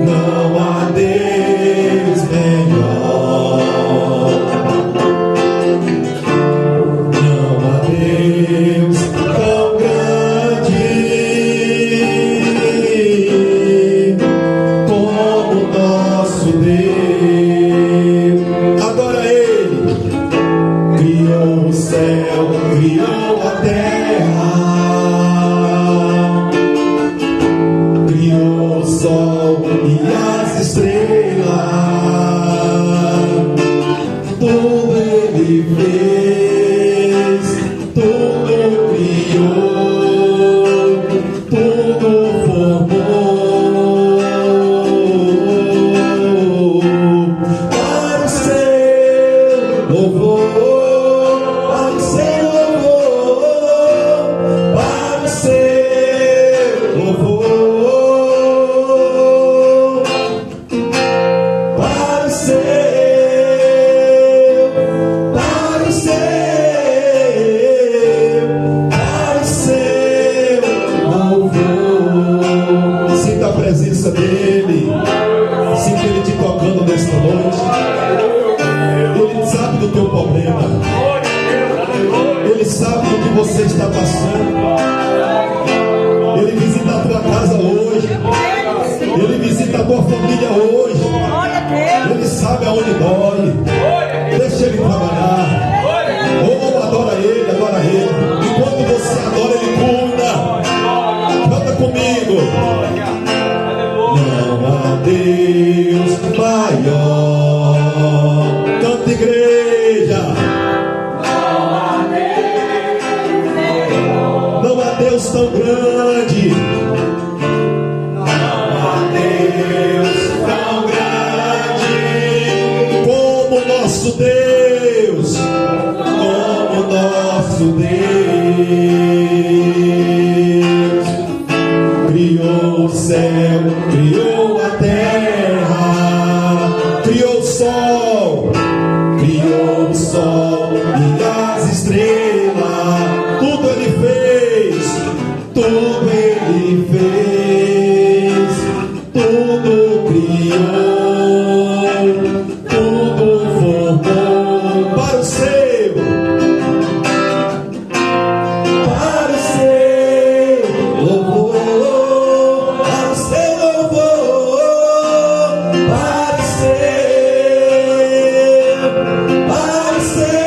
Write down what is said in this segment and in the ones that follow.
Não há Deus melhor. Não há Deus tão grande como nosso Deus. Adora Ele. Criou o céu, criou a terra, criou o sol e as estrelas. Tudo Ele fez, tudo criou, tudo formou para o seu louvor, para o seu louvor, para o seu louvor, para o seu, para o seu, para o seu louvor. Sinta a presença dele, sinta ele te tocando nesta noite. Ele sabe do teu problema, ele sabe do que você está passando. Ele visita a tua casa hoje, ele visita a tua família hoje. Ele sabe aonde dói. Deixa ele trabalhar. Oh, adora ele, adora ele. E quando você adora, ele cuida. Canta comigo. Não há Deus maior. Canta, igreja. Não há Deus tão grande. Não há Deus tão grande como nosso Deus, como nosso Deus. Criou o céu, criou a terra, criou o sol e as estrelas. Tudo Ele fez, tudo Ele fez, tudo criou, tudo formou para o seu, para o seu louvor, para o seu louvor, para o seu, para o seu,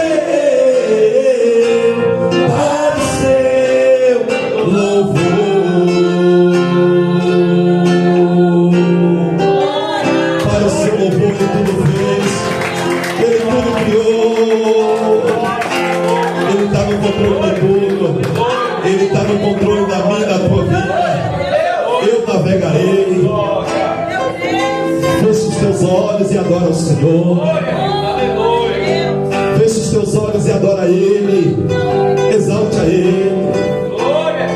para o seu louvor, para o seu louvor. Ele tudo fez, ele tudo criou, ele está no controle de tudo, ele está no controle da minha, da tua vida. Eu navegarei. Feche os teus olhos e adora o Senhor. Feche os teus olhos e adora Ele. Exalte a Ele.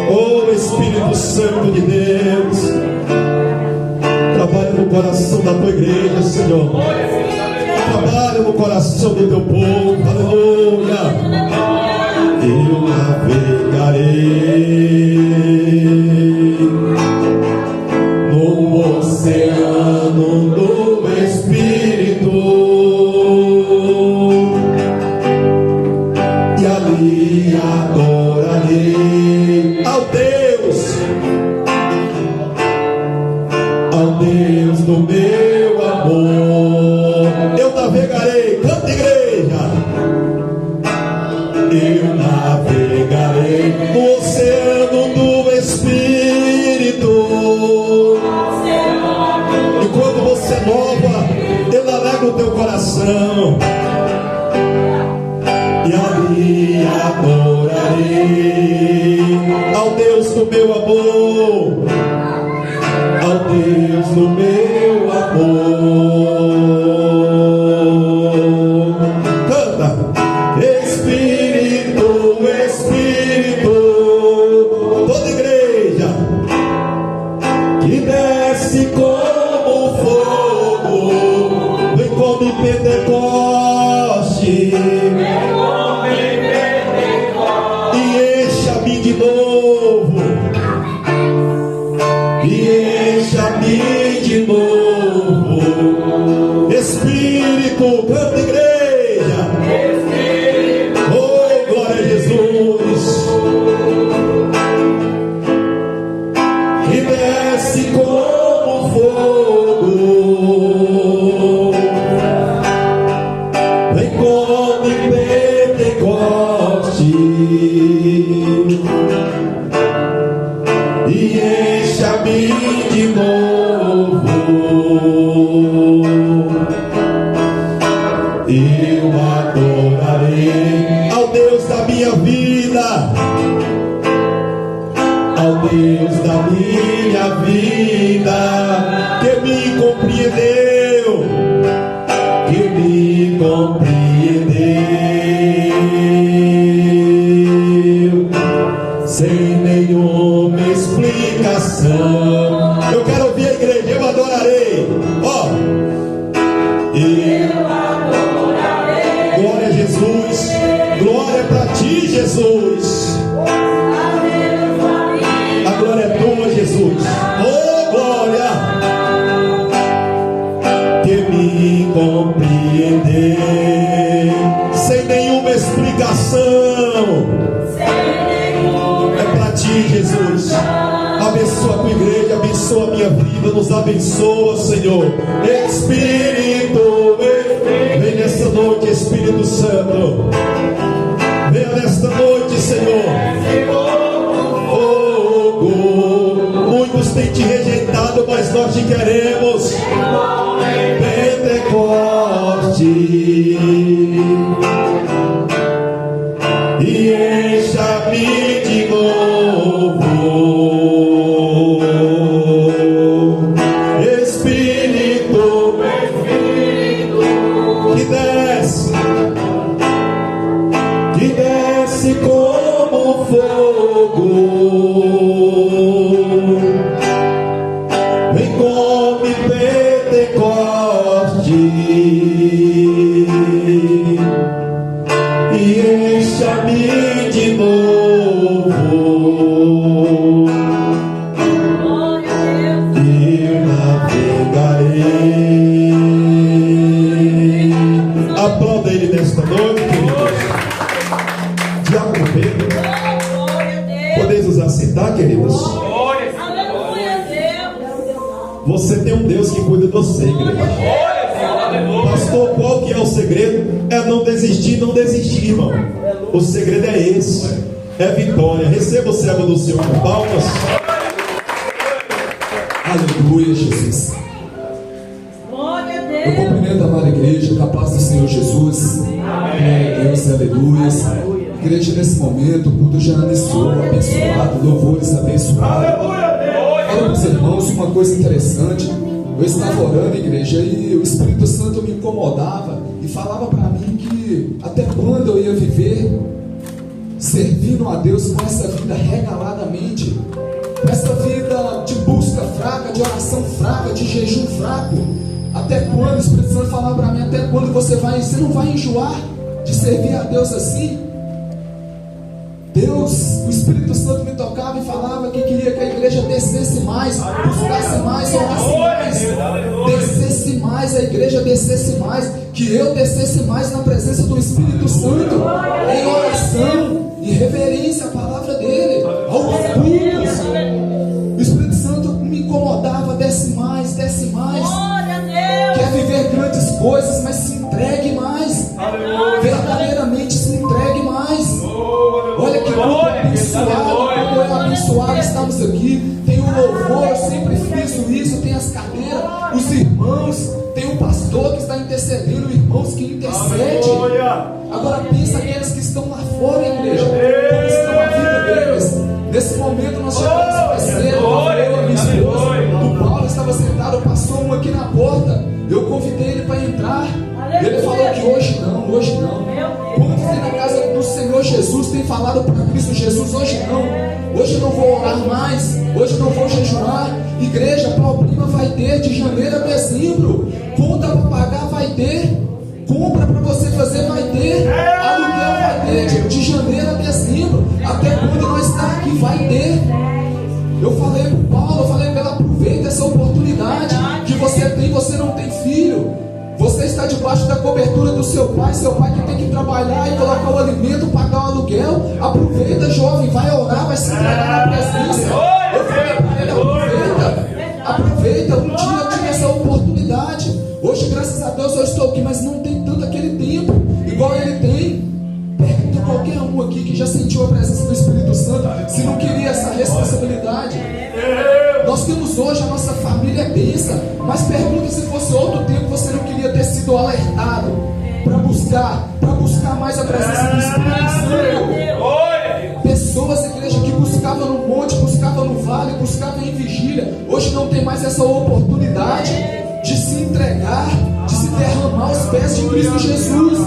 Oh, Espírito Santo de Deus, trabalha no coração da tua igreja, Senhor. Trabalha no coração do teu povo. Aleluia. Eu navegarei no oceano do Espírito, e ali adorarei ao Deus do meu amor. Eu navegarei, canta, igreja. Eu navegarei no oceano do Espírito. E quando você nova, Ele alegra o teu coração. E ali adorarei ao Deus do meu amor, ao Deus do meu amor. Canta. Espírito, Espírito, toda igreja, que desce como fogo, vem como Pentecoste, e encha-me de novo, e encha-me de adorarei. Ó, eu adorarei. Glória a Jesus. Glória para ti, Jesus. A glória é tua, Jesus. Oh, glória. Que me compreender sem nenhuma explicação. É para ti, Jesus. Abençoa a tua igreja, abençoa a minha vida, nos abençoa, Senhor. Espírito, vem nessa noite, Espírito Santo. Venha nesta noite, Senhor. Fogo. Muitos têm te rejeitado, mas nós te queremos. Pentecoste. E encha-me de novo. Espírito, que desce como fogo. Vem como Pentecoste e encha-me de novo. E navegarei. Aplauda ele nesta noite, queridos. Diácono Pedro, podeis nos aceitar, queridos? Você tem um Deus que cuida de você, igreja. Pastor, qual que é o segredo? É não desistir, não desistir, irmão. O segredo é esse, é vitória. Receba o servo do Senhor com palmas. Aleluia, Jesus. Eu cumprimento a amada igreja, com a paz do Senhor Jesus. Amém. Deus, aleluia. Igreja, nesse momento, o culto já iniciou, abençoado, louvores abençoados. Olha para os irmãos, uma coisa interessante. Eu estava orando, igreja, e o Espírito Santo me incomodava e falava para mim que até quando eu ia viver servindo a Deus com essa vida regaladamente, com essa vida de busca fraca, de oração fraca, de jejum fraco. Até quando? O Espírito Santo falava para mim, até quando você não vai enjoar de servir a Deus assim? Deus, o Espírito Santo me tocava e falava que queria que a igreja descesse mais, buscasse mais, orasse mais, descesse mais, a igreja descesse mais, que eu descesse mais na presença do Espírito Santo, em oração, em reverência à palavra dele, aos cultos. O Espírito Santo me incomodava, desce mais, quer viver grandes coisas, mas se entregue mais, verdadeiramente se entregue mais. Olha que culto abençoado, como é abençoado estamos aqui. Tem o louvor, eu sempre friso isso, tem as cadeiras, os irmãos, tem o pastor que está intercedendo, irmãos que intercedem. Agora pensa aqueles que estão lá fora, igreja, como estão a vida deles. Nesse momento nós chegamos a terceira, eu, a minha esposa, o Paulo estava sentado, passou um aqui na porta, eu convidei ele para entrar. Ele falou que hoje não. Quando foi na casa do Senhor Jesus, tem falado para Cristo Jesus, hoje eu não vou orar mais, hoje eu não vou jejuar. Igreja, problema vai ter de janeiro a dezembro, conta para pagar vai ter, compra para você fazer vai ter, aluguel vai ter de janeiro a dezembro, até quando nós está aqui vai ter. Eu falei para o Paulo, eu falei para ela, aproveita essa oportunidade que você tem, você não tem filho. Você está debaixo da cobertura do seu pai que tem que trabalhar e colocar o alimento, pagar o aluguel. Aproveita, jovem, vai orar, vai se entregar na presença. Eu falei para ele, aproveita, um dia eu tive essa oportunidade. Hoje, graças a Deus, eu estou aqui, mas não tem tanto aquele tempo, igual ele tem. Pergunta qualquer um aqui que já sentiu a presença do Espírito Santo, se não queria essa responsabilidade. Nós temos hoje, a nossa família é bênção, mas pergunta se fosse outro tempo, você não queria ter sido alertado para buscar mais a presença do Espírito Santo. Pessoas, igreja, que buscavam no monte, buscavam no vale, buscavam em vigília, hoje não tem mais essa oportunidade de se entregar, de se derramar aos pés de Cristo Jesus.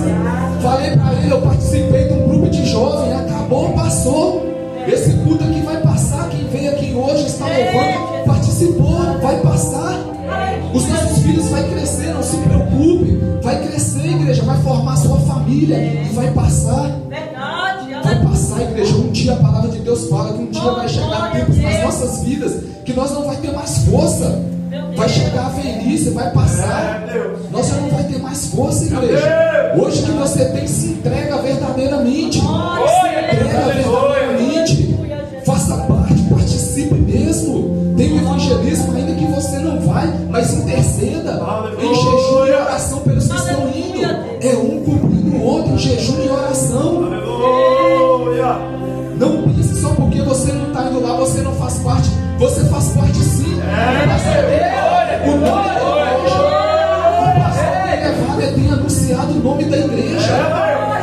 Falei para ele, eu participei de um grupo de jovens, acabou, passou. Esse culto aqui vai passar. Quem veio aqui hoje está louvando, participou, vai passar. Os nossos filhos vão crescer, não se preocupe. Vai crescer, igreja, vai formar sua família e vai passar. Vai passar, igreja. Um dia a palavra de Deus fala que um dia vai chegar tempos nas nossas vidas que nós não vai ter mais força. Vai chegar a velhice, vai passar. Nós já não vai ter mais força, igreja. Hoje que você tem, se entrega verdadeiramente. Se entrega verdadeiramente. Faça parte, participe mesmo. Tem o evangelismo, ainda que você não vai, mas interceda em jejum e oração pelos que estão indo. É um cumprindo o outro em jejum e oração. Não pense só porque você não está indo lá, você não faz parte. Você faz parte sim. O nome da igreja. O pastor elevado tem anunciado o nome da igreja.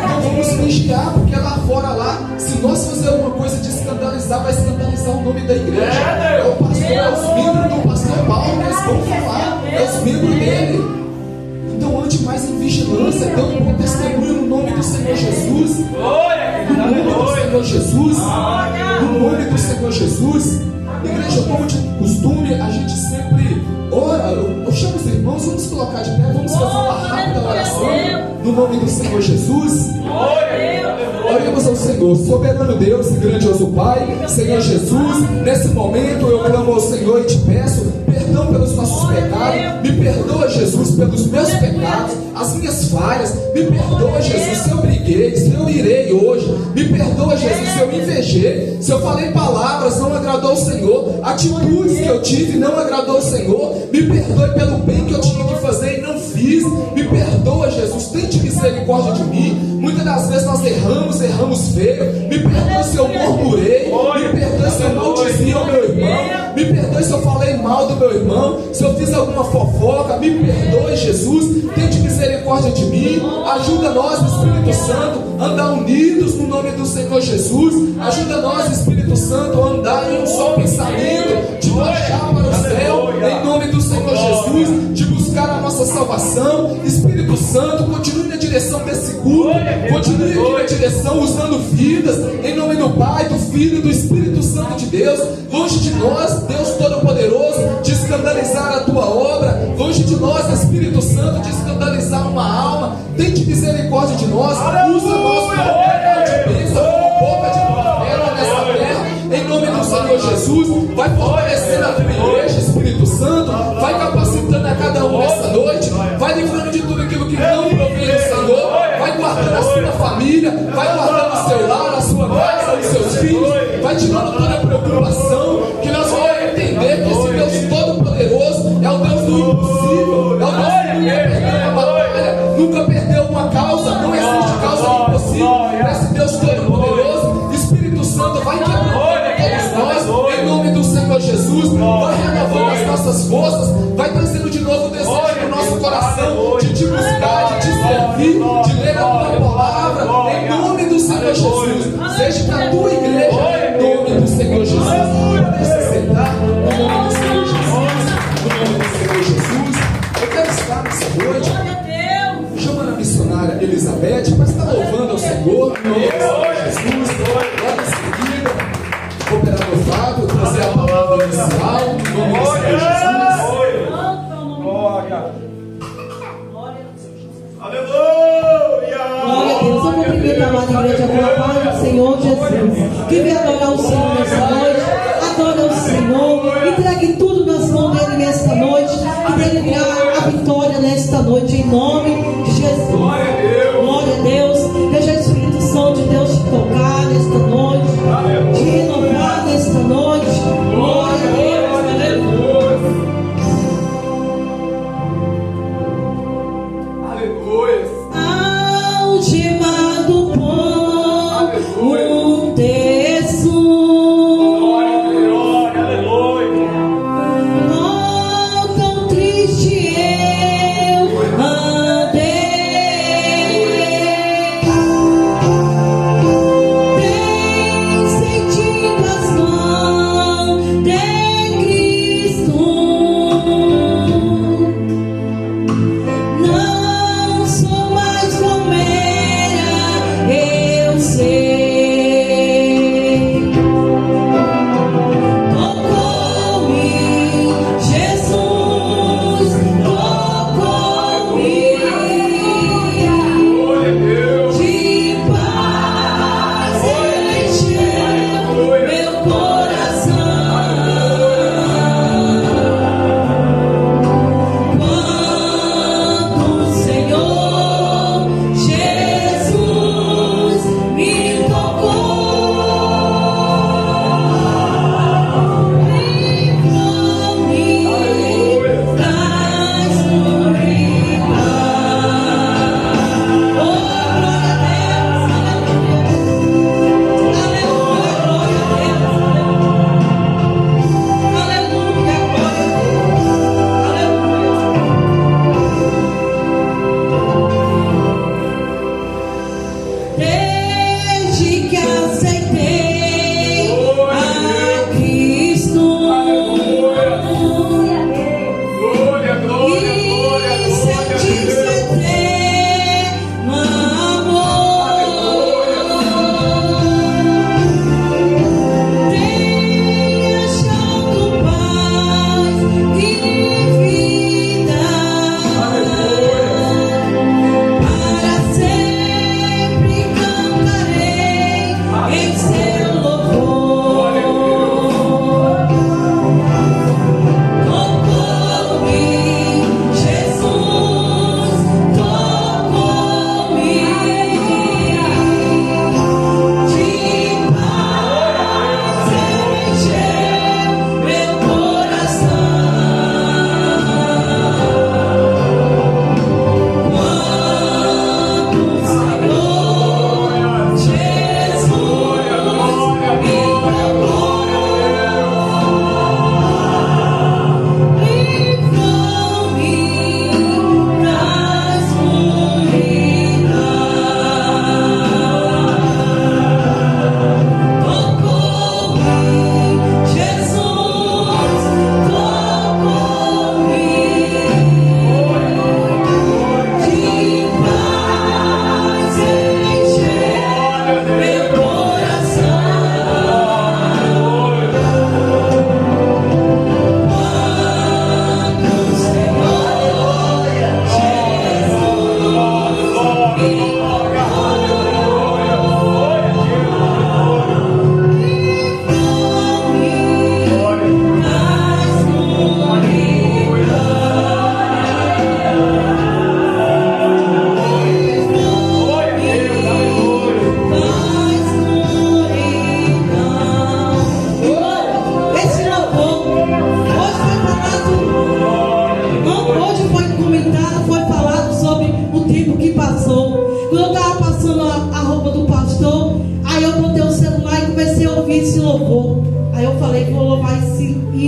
Não vamos vigiar, porque lá fora, lá, se nós fazermos alguma coisa de escandalizar, vai escandalizar o nome da igreja. É o pastor, é os membros do pastor Paulo, eles vão falar, é os membros dele. Então ande mais em vigilância, dê um bom testemunho no nome do Senhor Jesus. No nome do Senhor Jesus. No nome do Senhor Jesus. Igreja, como de costume, a gente sempre ora. Eu chamo os irmãos, vamos colocar de pé, vamos fazer uma rápida oração no nome do Senhor Jesus. Oremos ao Senhor. Soberano Deus e grandioso Pai, Senhor Jesus, nesse momento eu clamo ao Senhor e te peço perdão pelos nossos pecados. Me perdoa, Jesus, pelos meus pecados, as minhas falhas. Me perdoa, Jesus, se eu briguei, se eu irei hoje. Me perdoa, Jesus, se eu invejei, se eu falei palavras, não agradou o Senhor. Atitudes que eu tive não agradou o Senhor. Me perdoe pelo bem que eu tinha que fazer e não fiz. Me perdoa, Jesus, tente misericórdia de mim. Muitas das vezes nós erramos feio. Me perdoe se eu murmurei. Me perdoe se eu maldizia o meu irmão. Me perdoe se eu falei mal do meu irmão. Se eu fiz alguma fofoca, me perdoe, Jesus. Tente misericórdia de mim. Ajuda nós, Espírito Santo, a andar unidos no nome do Senhor Jesus. Ajuda nós, Espírito Santo, a andar em um só pensamento, de baixar para o céu, em nome do Senhor Jesus, de buscar a nossa salvação. Espírito Santo, continue na direção desse culto, continue aqui na direção, usando vidas, em nome do Pai, do Filho e do Espírito Santo de Deus. Longe de nós, Deus Todo-Poderoso, de escandalizar a tua obra. Longe de nós, Espírito Santo, de escandalizar uma alma. Tente misericórdia de nós. Usa nós como canal de bênção, como boca de profeta nessa terra, em nome do Senhor Jesus. Vai fortalecendo a tua igreja, Espírito Santo. Vai capacitando a cada um nessa noite. Vai livrando de tudo aquilo que não provém do Senhor. Vai guardando a sua família. Vai guardando o seu lar, a sua casa, os seus filhos. Vai tirando toda a preocupação. Que nós vamos entender que esse Deus Todo-Poderoso é o Deus do impossível. É o Deus que nunca perdeu uma batalha, nunca perdeu uma causa. Não existe causa impossível. Esse Deus Todo-Poderoso, Espírito Santo, vai quebrando todos nós, em nome do Senhor Jesus. Vai renovando as nossas forças. Vai trazendo de novo o desejo no nosso coração de te buscar, de te servir, de ler a tua palavra, em nome do Senhor Jesus. Seja para a tua igreja, em nome do Senhor Jesus. Pode se sentar, em nome do Senhor Jesus. Em nome do Senhor Jesus. Eu quero estar nessa noite chamando a missionária Elizabeth para estar louvando ao Senhor, em nome do Senhor Jesus. Logo em seguida, o operador Fábio trazer a palavra inicial, em nome do Senhor Jesus.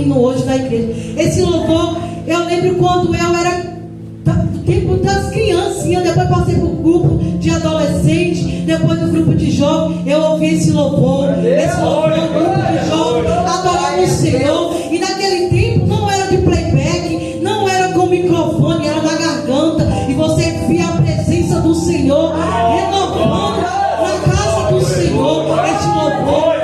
hino hoje da igreja. Esse louvor, eu lembro quando eu era do tempo das criancinhas, depois passei para o grupo de adolescentes, depois do grupo de jovens, eu ouvi esse louvor, o grupo de jovens, adorando o Senhor. E naquele tempo não era de playback, não era com microfone, era na garganta, e você via a presença do Senhor renovando na casa do Senhor esse louvor.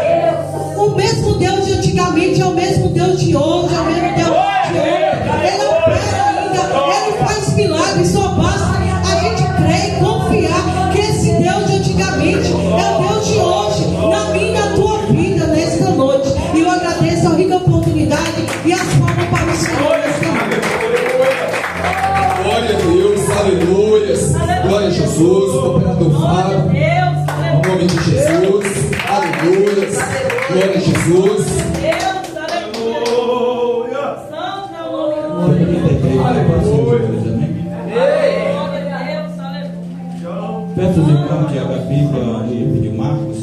O mesmo Deus de antigamente é o mesmo Deus de hoje, é o mesmo Deus de ontem. Ele opera ainda, Ele faz milagres, só basta a gente crer e confiar que esse Deus de antigamente é o Deus de hoje, na minha e na tua vida, nesta noite. E eu agradeço a rica oportunidade e as palmas para o Senhor nesta noite. Glória a Deus, aleluia. Glória a Jesus, operador Fábio. Em nome de Jesus, aleluia. Glória a Jesus. Peço aos irmãos que abram a Bíblia no livro de Marcos,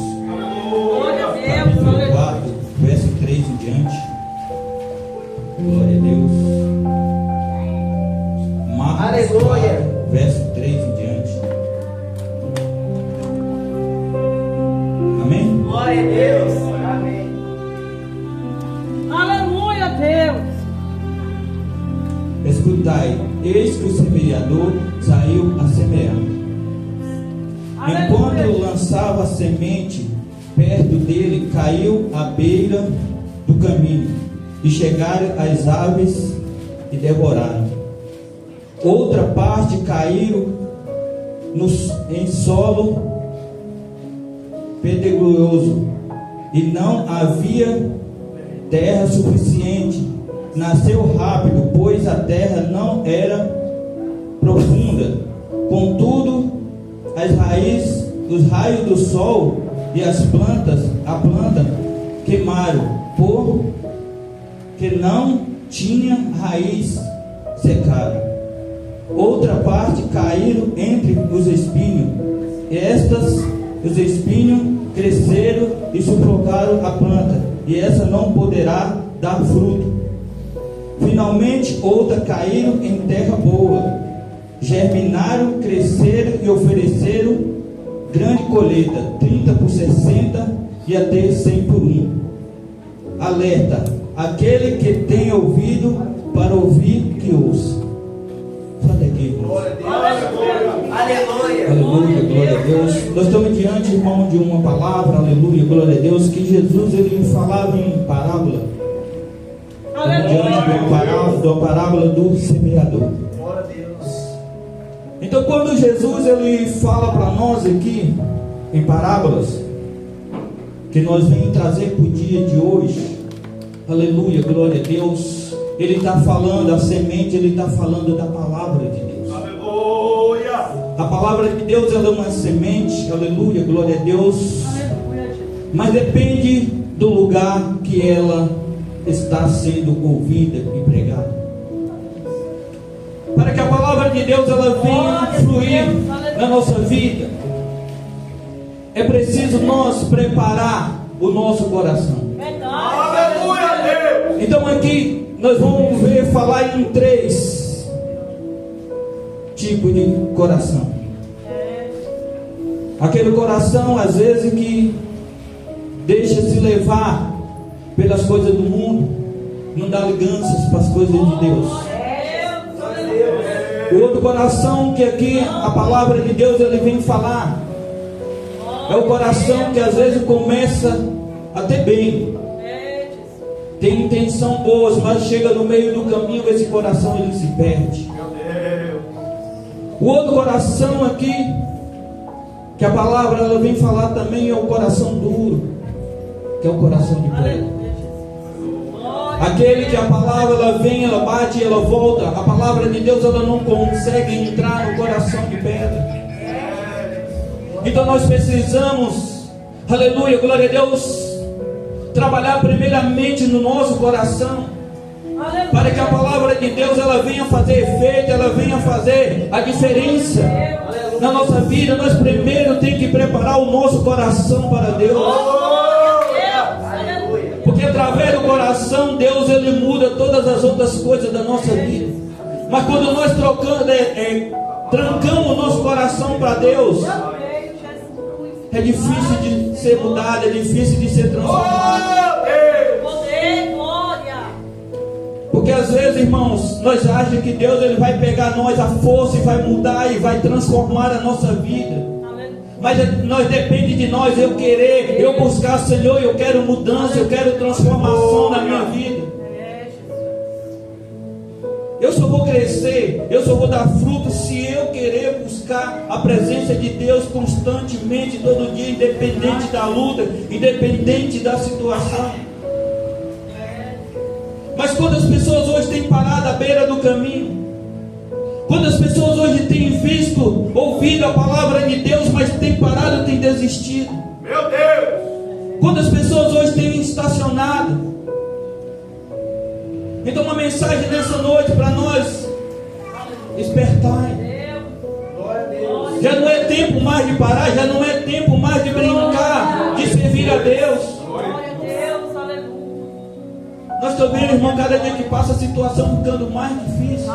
capítulo 4, verso 3 em diante. Glória a Deus. Marcos 4, verso 3 em diante. Amém? Glória a Deus. Amém. Aleluia, Deus. Escutai, eis que o semeador saiu a semear. Enquanto lançava a semente, perto dele caiu à beira do caminho, e chegaram as aves e devoraram. Outra parte caiu em solo pedregoso, e não havia terra suficiente. Nasceu rápido, pois a terra não era profunda. Contudo, os raios do sol e a planta queimaram, porque não tinha raiz, secaram. Outra parte caíram entre os espinhos. Os espinhos cresceram e sufocaram a planta, e essa não poderá dar fruto. Finalmente, outra caíram em terra boa, germinaram, cresceram e ofereceram grande colheita, 30 por 60 e até 100 por 1. Alerta: aquele que tem ouvido para ouvir, que ouça. Fala aqui, irmãos. Aleluia. Aleluia, glória a Deus. Nós estamos diante, irmão, de uma palavra, aleluia, glória a Deus, que Jesus ele falava em parábola. Estamos diante de uma parábola do semeador. Então, quando Jesus ele fala para nós aqui em parábolas, que nós vem trazer para o dia de hoje, aleluia, glória a Deus, ele está falando a semente, ele está falando da palavra de Deus. Aleluia. A palavra de Deus ela é uma semente, aleluia, glória a Deus. Mas depende do lugar que ela está sendo ouvida e pregada. Para que a palavra de Deus ela venha fluir na nossa vida, é preciso nós preparar o nosso coração. Aleluia, Deus. Então aqui nós vamos falar em 3 tipos de coração. Aquele coração às vezes que deixa se levar pelas coisas do mundo, não dá liganças para as coisas de Deus. O outro coração que aqui a palavra de Deus ele vem falar é o coração que às vezes começa até bem, tem intenção boas, mas chega no meio do caminho, esse coração ele se perde. O outro coração aqui que a palavra ela vem falar também é o coração duro, que é o coração de pedra. Aquele que a palavra ela vem, ela bate e ela volta. A palavra de Deus ela não consegue entrar no coração de pedra. Então nós precisamos, aleluia, glória a Deus, trabalhar primeiramente no nosso coração, para que a palavra de Deus ela venha fazer efeito, ela venha fazer a diferença na nossa vida. Nós primeiro temos que preparar o nosso coração para Deus, porque através através do coração, Deus ele muda todas as outras coisas da nossa vida. Mas quando nós trancamos o nosso coração para Deus, é difícil de ser mudado, é difícil de ser transformado. Poder, glória. Porque às vezes, irmãos, nós achamos que Deus ele vai pegar nós a força e vai mudar e vai transformar a nossa vida. Mas nós depende de nós, eu querer, eu buscar, Senhor, eu quero mudança, eu quero transformação na minha vida. Eu só vou crescer, eu só vou dar fruto se eu querer buscar a presença de Deus constantemente, todo dia, independente da luta, independente da situação. Mas quando as pessoas hoje têm parado à beira do caminho, quando as pessoas hoje têm visto, ouvido a palavra de Deus, mas têm parado, têm desistido. Meu Deus! Quando as pessoas hoje têm estacionado. Então uma mensagem nessa noite para nós: despertar. Já não é tempo mais de parar, já não é tempo mais de brincar, de servir a Deus. Nós estamos vendo, irmão, cada dia que passa a situação ficando mais difícil.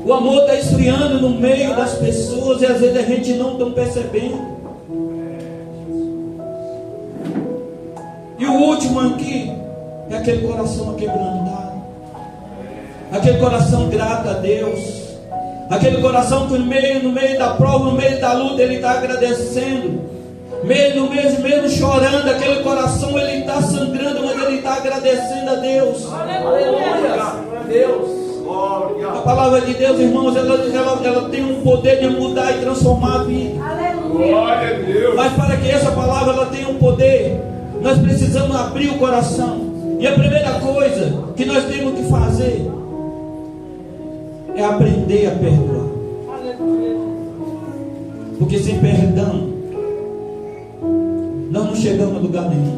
O amor está esfriando no meio das pessoas e às vezes a gente não está percebendo. E o último aqui é aquele coração quebrantado, aquele coração grato a Deus, aquele coração que no meio da prova, no meio da luta, ele está agradecendo, mesmo chorando, aquele coração ele está sangrando, mas ele está agradecendo a Deus. Aleluia! Deus! A palavra de Deus, irmãos, ela tem um poder de mudar e transformar a vida. Glória a Deus! Mas para que essa palavra ela tenha um poder, nós precisamos abrir o coração. E a primeira coisa que nós temos que fazer é aprender a perdoar. Porque sem perdão nós não chegamos a lugar nenhum.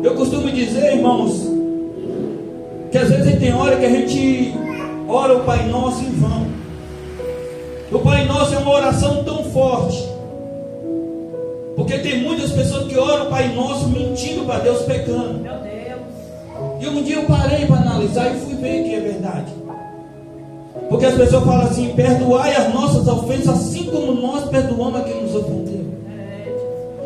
Eu costumo dizer, irmãos, que às vezes tem hora que a gente ora o Pai Nosso em vão. O Pai Nosso é uma oração tão forte, porque tem muitas pessoas que oram o Pai Nosso mentindo para Deus, pecando. Meu Deus. E um dia eu parei para analisar e fui ver que é verdade. Porque as pessoas falam assim: perdoai as nossas ofensas, assim como nós perdoamos a quem nos ofendeu.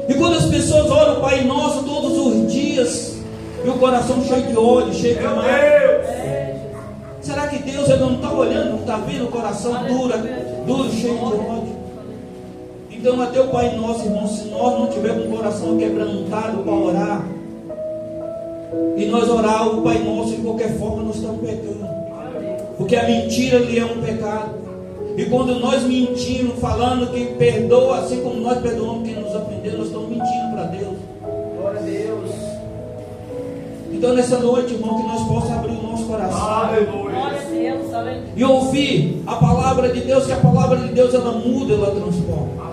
E quando as pessoas oram o Pai Nosso todos os dias, e o coração cheio de ódio, cheio de mágoa, será que Deus ele não está olhando, não está vendo o coração duro, cheio de ódio? Então até o Pai Nosso, irmão, se nós não tivermos um coração quebrantado para orar, e nós orar o Pai Nosso de qualquer forma, nós estamos pecando. Porque a mentira ali é um pecado. E quando nós mentimos, falando que perdoa, assim como nós perdoamos quem nos ofendeu, nós estamos mentindo para Deus. Glória a Deus! Então nessa noite, irmão, que nós possamos abrir o nosso coração. Aleluia! Glória a Deus, aleluia. E ouvir a palavra de Deus, que a palavra de Deus ela muda, ela transforma.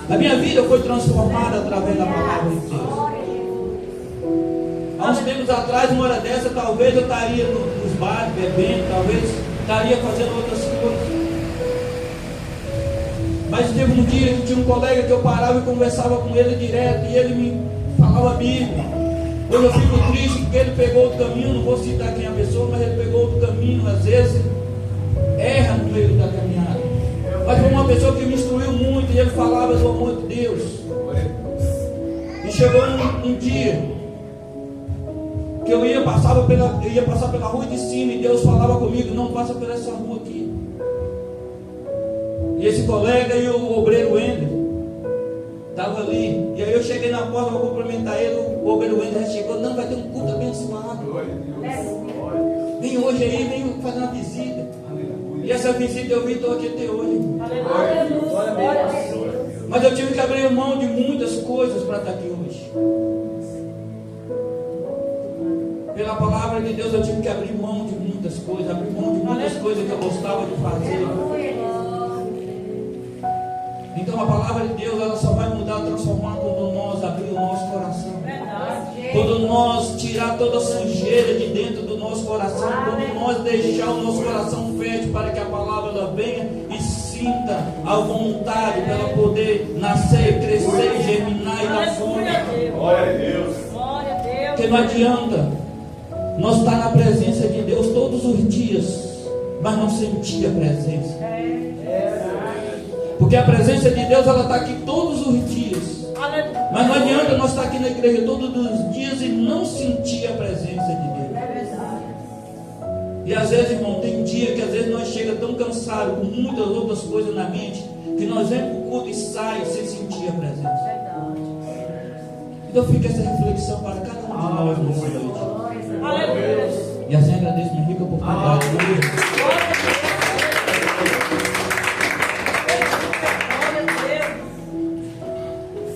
A minha vida foi transformada através da palavra de Deus. Há uns tempos atrás, uma hora dessa, talvez eu estaria nos bares bebendo, talvez estaria fazendo outras coisas. Mas teve um dia que tinha um colega que eu parava e conversava com ele direto, e ele me falava a Bíblia. Hoje eu fico triste porque ele pegou outro caminho, não vou citar quem é a pessoa, mas ele pegou outro caminho, às vezes erra no meio da caminhada. Mas foi uma pessoa que me instruiu muito, e ele falava do amor de Deus. E chegou um dia que eu ia passar pela rua de cima, e Deus falava comigo: não passa por essa rua aqui. E esse colega e o obreiro Wender estavam ali. E aí eu cheguei na porta para cumprimentar ele. O obreiro Wender já chegou: não, vai ter um culto abençoado. Vem hoje aí, vem fazer uma visita. E essa visita eu vim, estou aqui até hoje. Mas eu tive que abrir mão de muitas coisas para estar aqui hoje. Pela palavra de Deus eu tive que abrir mão de muitas coisas, abrir mão de muitas coisas que eu gostava de fazer. Então a palavra de Deus ela só vai mudar, transformar quando nós abrir o nosso coração. Quando nós tirar toda a sujeira de dentro do nosso coração, quando nós deixar o nosso coração fértil para que a palavra ela venha e se sinta a vontade para ela poder nascer, crescer, germinar e dar fruto. Glória a Deus. Glória a Deus. Porque não adianta nós estar na presença de Deus todos os dias, mas não sentir a presença. Porque a presença de Deus, ela está aqui todos os dias. Mas não adianta nós estar aqui na igreja todos os dias e não sentir a presença de Deus. E às vezes, irmão, tem dia que às vezes nós chegamos tão cansados com muitas outras coisas na mente, que nós vamos para o culto e saímos sem sentir a presença. Então fica essa reflexão para cada um de nós nessa noite. Aleluia. E assim agradeço minha rica oportunidade.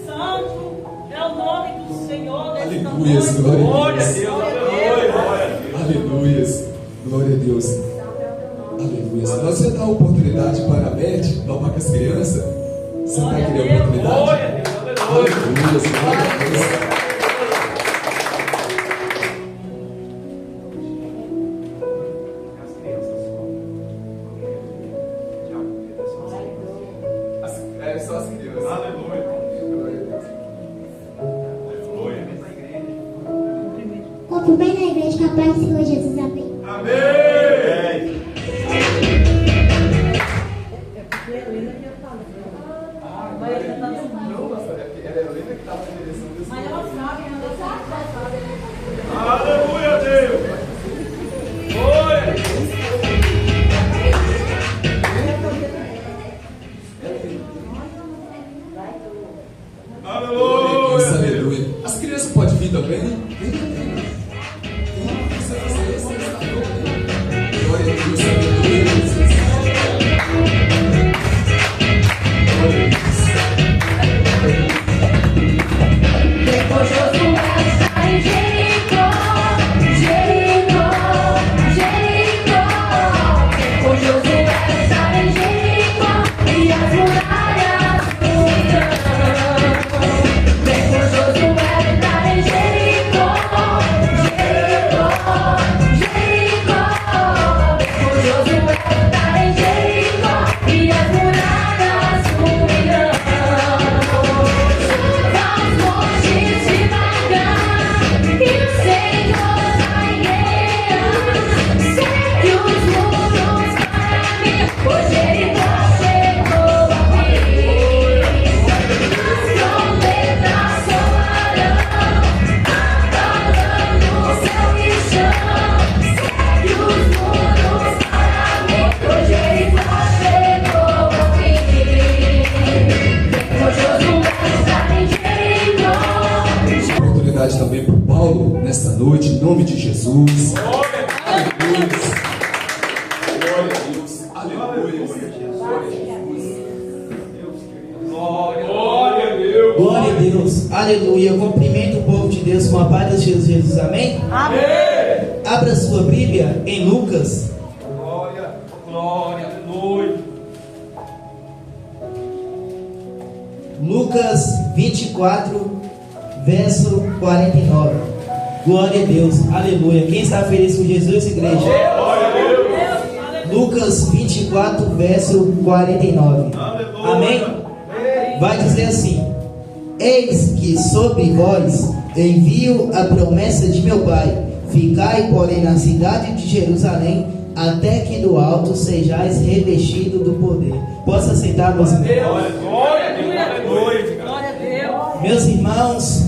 Santo é o nome do Senhor. Aleluia, glória a Deus. Aleluia, glória a Deus. Aleluia. Nós vamos dar a oportunidade para a Beth, para as crianças. Você está querendo a oportunidade? Glória a Deus. Aleluia, glória a Deus. Só as crianças. Aleluia. Compre bem na igreja, capaz do Senhor Jesus. Amém. Amém. Aleluia, Deus. Glória. Aleluia. Aleluia. As crianças podem vir também? Glória a Deus, aleluia. Depois Josué está em Jericó, Jericó, Jericó. Depois Josué está em Jericó e as muralhas ruirão. Depois Josué está em Jericó, Jericó, Jericó. Depois Josué está em Jericó e as muralhas ruirão. Vamos montes devagar e o Senhor vai guiar. Segue os muros para mim, pois Jericó chegou a fim. As trombetas soarão, abalando o céu e chão. Segue os muros para mim, pois Jericó chegou a fim. Depois Josué está em Jericó. Oportunidade também para o Paulo nesta noite, em nome de Jesus. Aleluia. Glória a Deus. Aleluia. Glória a Deus. Glória a Deus, aleluia. Eu cumprimento o povo de Deus com a paz de Jesus, amém? Amém. Abra sua Bíblia em Lucas, Glória, glória, aleluia. Lucas 24, verso 49. Glória a Deus, aleluia. Quem está feliz com Jesus, igreja? Glória a Deus. Lucas 24, verso 49. Aleluia. Amém? Vai dizer assim: eis que sobre vós envio a promessa de meu Pai. Ficai, porém, na cidade de Jerusalém, até que do alto sejais revestido do poder. Possa sentar, meus irmãos. Glória a Deus. Aleluia. Glória a Deus. Meus irmãos,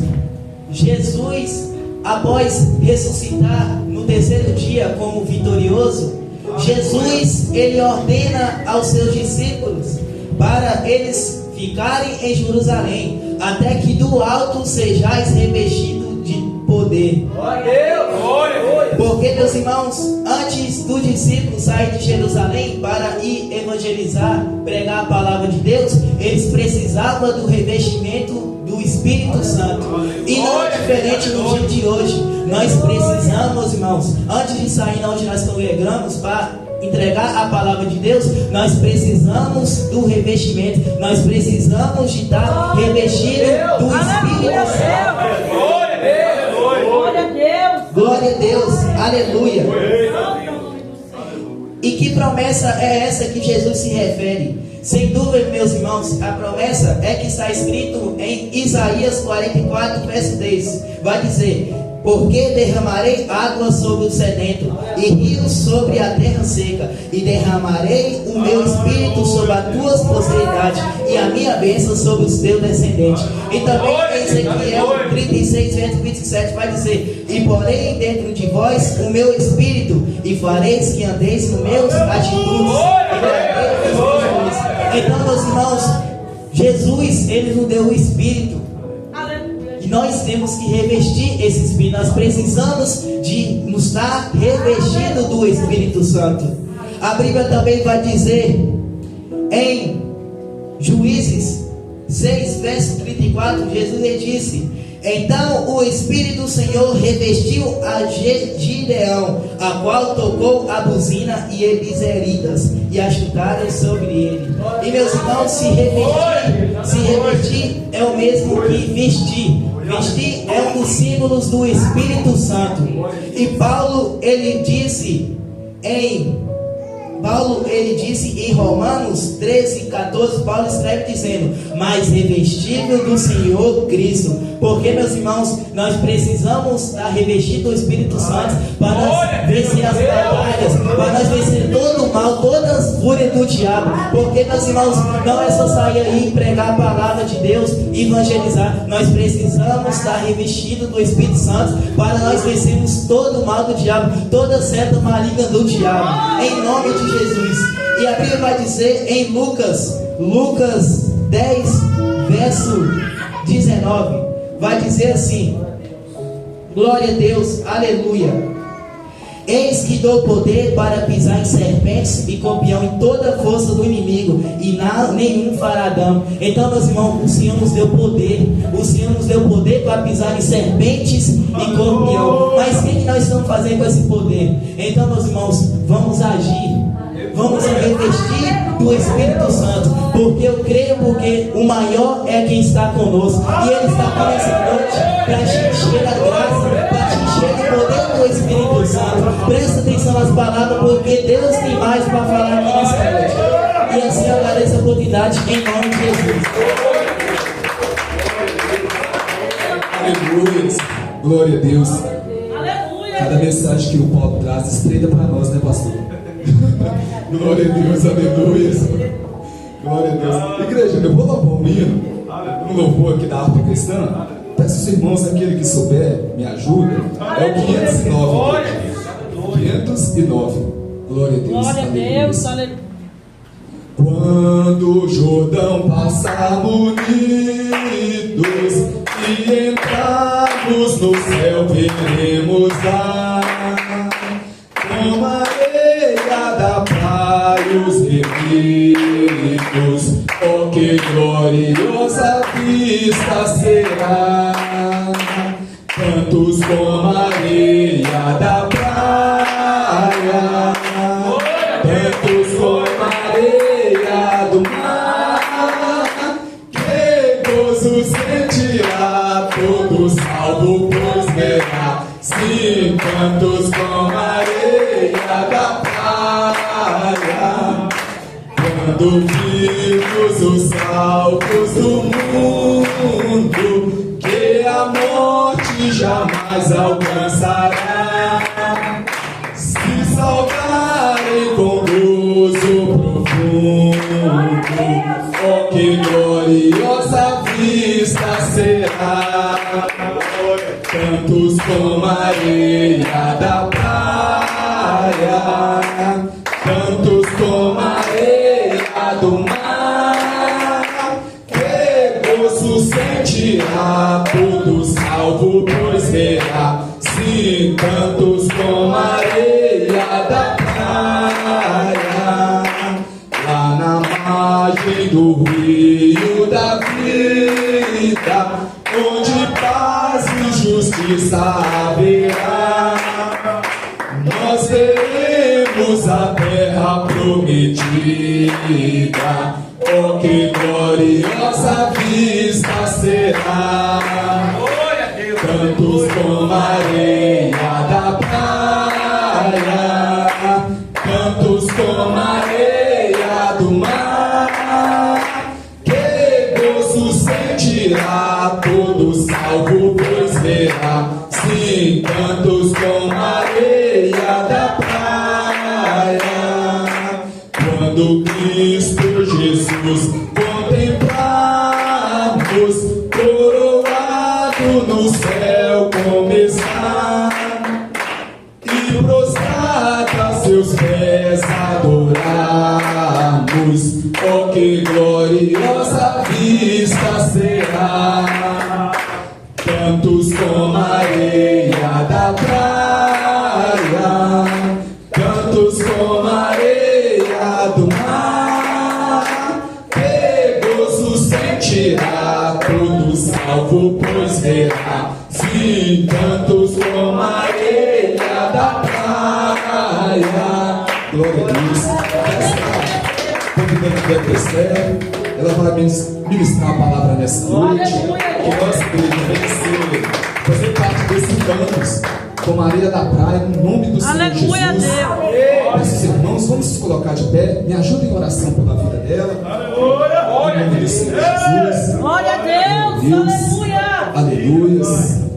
Jesus, após ressuscitar no terceiro dia como vitorioso, Jesus, ele ordena aos seus discípulos para eles ficarem em Jerusalém, até que do alto sejais revestidos de poder. Glória a Deus. Glória a Deus. Porque, meus irmãos, antes dos discípulos saírem de Jerusalém para ir evangelizar, pregar a palavra de Deus, eles precisavam do revestimento do Espírito Santo. E não é diferente no dia de hoje. Nós precisamos, irmãos, antes de sair onde nós congregamos para entregar a palavra de Deus, nós precisamos do revestimento. Nós precisamos de estar revestidos do Espírito Santo. Glória a Deus. Glória a Deus. Glória a Deus, aleluia. Santo é o nome do Senhor. E que promessa é essa que Jesus se refere? Sem dúvida, meus irmãos, a promessa é que está escrito em Isaías 44, verso 10. Vai dizer: porque derramarei água sobre o sedento e rios sobre a terra seca, e derramarei o meu espírito sobre as tuas posteridades e a minha bênção sobre os teus descendentes. E também em Ezequiel 36, verso 27 vai dizer: e porei dentro de vós o meu espírito, e fareis que andeis nos meus atitudes e guardeis os meus juízos. Então, meus irmãos, Jesus, Ele nos deu o Espírito. E nós temos que revestir esse Espírito. Nós precisamos de nos estar revestindo do Espírito Santo. A Bíblia também vai dizer em Juízes 6, verso 34, Jesus lhe disse: então o Espírito do Senhor revestiu a Gideão, a qual tocou a buzina, e eliseritas, e achutaram sobre ele. E meus irmãos, se revestir é o mesmo que vestir. Vestir é um dos símbolos do Espírito Santo. E Paulo, ele disse em Romanos 13, 14, Paulo escreve dizendo: mas revestido do Senhor Cristo. Porque, meus irmãos, nós precisamos estar revestidos do Espírito Santo para nós vencer as batalhas, para nós vencer todo o mal, todas as fúrias do diabo. Porque, meus irmãos, não é só sair aí e pregar a palavra de Deus, evangelizar. Nós precisamos estar revestidos do Espírito Santo para nós vencermos todo o mal do diabo, toda seta maligna do diabo, em nome de Jesus. E a Bíblia vai dizer em Lucas 10, verso 19, vai dizer assim: glória a Deus, aleluia. Eis que dou poder para pisar em serpentes e campeão em toda a força do inimigo, e nenhum fará dano. Então, meus irmãos, o Senhor nos deu poder. O Senhor nos deu poder para pisar em serpentes e campeão. Mas o que nós estamos fazendo com esse poder? Então, meus irmãos, vamos agir. Vamos revestir do Espírito Santo, porque eu creio, porque o maior é quem está conosco, e Ele está com essa noite para te encher a graça, para te encher o poder do Espírito Santo. Presta atenção nas palavras, porque Deus tem mais para falar aqui nessa noite. E assim eu agradeço a oportunidade em nome de Jesus. Aleluia, glória a Deus. Cada mensagem que o Paulo traz estreita para nós, né, pastor? Glória a Deus, aleluia. Glória a Deus. Igreja, eu vou louvar um hino, um louvor aqui da harpa cristã. Peço aos irmãos, aquele que souber, me ajuda. É o 509. 509. Glória a Deus. Glória a Deus, aleluia. Quando o Jordão passar unidos e entrarmos no céu, veremos lá como a areia da praia os remidos. Oh, que gloriosa vista será, tantos como a areia da praia, tantos como a areia do mar. Que gozo sentirá todo salvo, pois verá, sim, tantos como a areia da praia. Quando vimos os salvos do mundo, que a morte jamais alcançará, se salvarem com gozo profundo. Oh, que gloriosa vista será, tantos como a areia da praia, tantos como a areia do mar. Que gozo sentirá todo salvo, pois verá, sim, tantos como a areia da praia, lá na margem do rio da vida, onde paz e justiça haverá. Nós veremos a terra prometida. Oh, que gloriosa vista será, tantos como a areia da praia, tantos como teus pés adorarmos, oh que gloriosa vista será. Tantos como a areia da praia, tantos como a areia do mar, que gozo sentirá todo salvo, pois verá. Sim, tantos como a areia da praia. Glória a Deus. Convidando a Esther, ela vai ministrar a palavra nessa noite. Que nós, queridos, vencer, fazer parte desses campos, como a areia da praia, no nome do Senhor Jesus. Peço, irmãos, vamos se colocar de pé. Me ajudem em oração pela vida dela. Em nome do Senhor Jesus. Glória a Deus. Aleluia. Aleluia.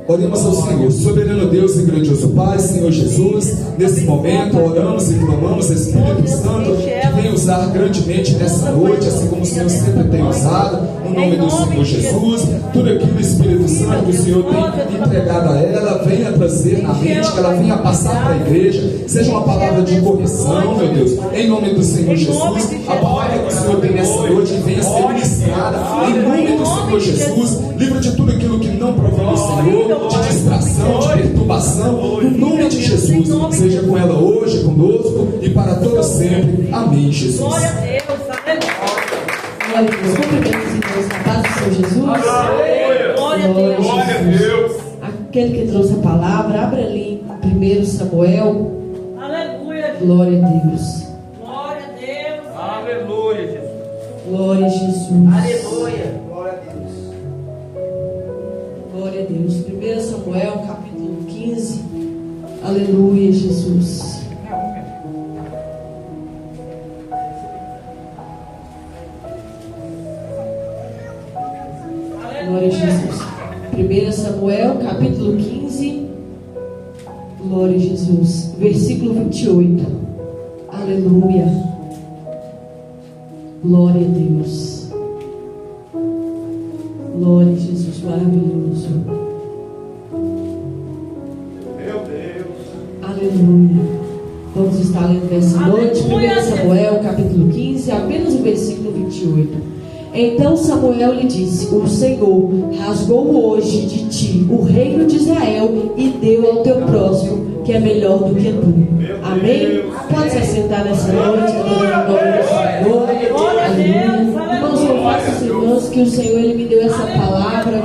Oremos ao Senhor, soberano Deus e grandioso Pai, Senhor Jesus. Nesse momento oramos e clamamos, Espírito Santo, que venha usar grandemente nessa noite, assim como o Senhor sempre tem usado, no nome do Senhor Jesus. Tudo aquilo, Espírito Santo, que o Senhor tem entregado a ela, venha trazer na mente, que ela venha passar para a igreja, seja uma palavra de correção, meu Deus, em nome do Senhor Jesus. A palavra que o Senhor tem nessa noite venha ser ministrada, em nome do Senhor Jesus. Livra de tudo aquilo que não provém do Senhor, de distração, de perturbação, no nome de Jesus. Seja com ela hoje, conosco e para todo sempre. Amém, Jesus. Glória a Deus. Glória a Deus. Cumprimento os irmãos na paz do Senhor Jesus. Glória a Deus. Glória a Deus. Aquele que trouxe a palavra, abra ali 1 Samuel. Aleluia. Glória a Deus. Glória a Deus. Aleluia, Jesus. Glória a Jesus. Aleluia. Glória a Deus. 1 Samuel, capítulo 15. Aleluia, Jesus. Glória a Jesus. 1 Samuel, capítulo 15. Glória a Jesus. Versículo 28. Aleluia. Glória a Deus. Glória a Jesus, maravilhoso. Meu Deus. Aleluia. Vamos estar lendo nessa noite, 1 Samuel, capítulo 15, apenas o versículo 28. Então Samuel lhe disse: o Senhor rasgou hoje de ti o reino de Israel e deu ao teu próximo, que é melhor do que tu. Amém? Pode se assentar nessa noite, adorando o nome do Senhor. Aleluia. Irmãos, eu faço os irmãos que o Senhor ele me deu essa palavra.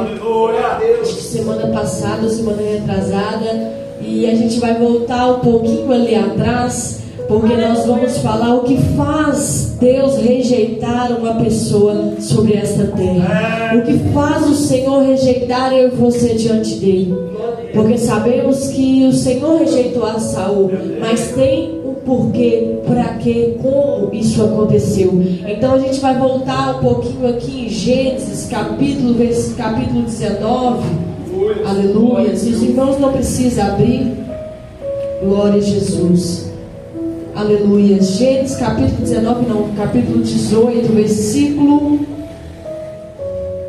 Acho que semana passada, semana retrasada. E a gente vai voltar um pouquinho ali atrás, porque nós vamos falar o que faz Deus rejeitar uma pessoa sobre esta terra. O que faz o Senhor rejeitar eu e você diante dele. Porque sabemos que o Senhor rejeitou a Saul, mas tem um porquê, para que, como isso aconteceu. Então a gente vai voltar um pouquinho aqui em Gênesis, capítulo 19. Aleluia. Se os irmãos não precisam abrir, glória a Jesus. Aleluia. Gênesis capítulo 19, não, capítulo 18, versículo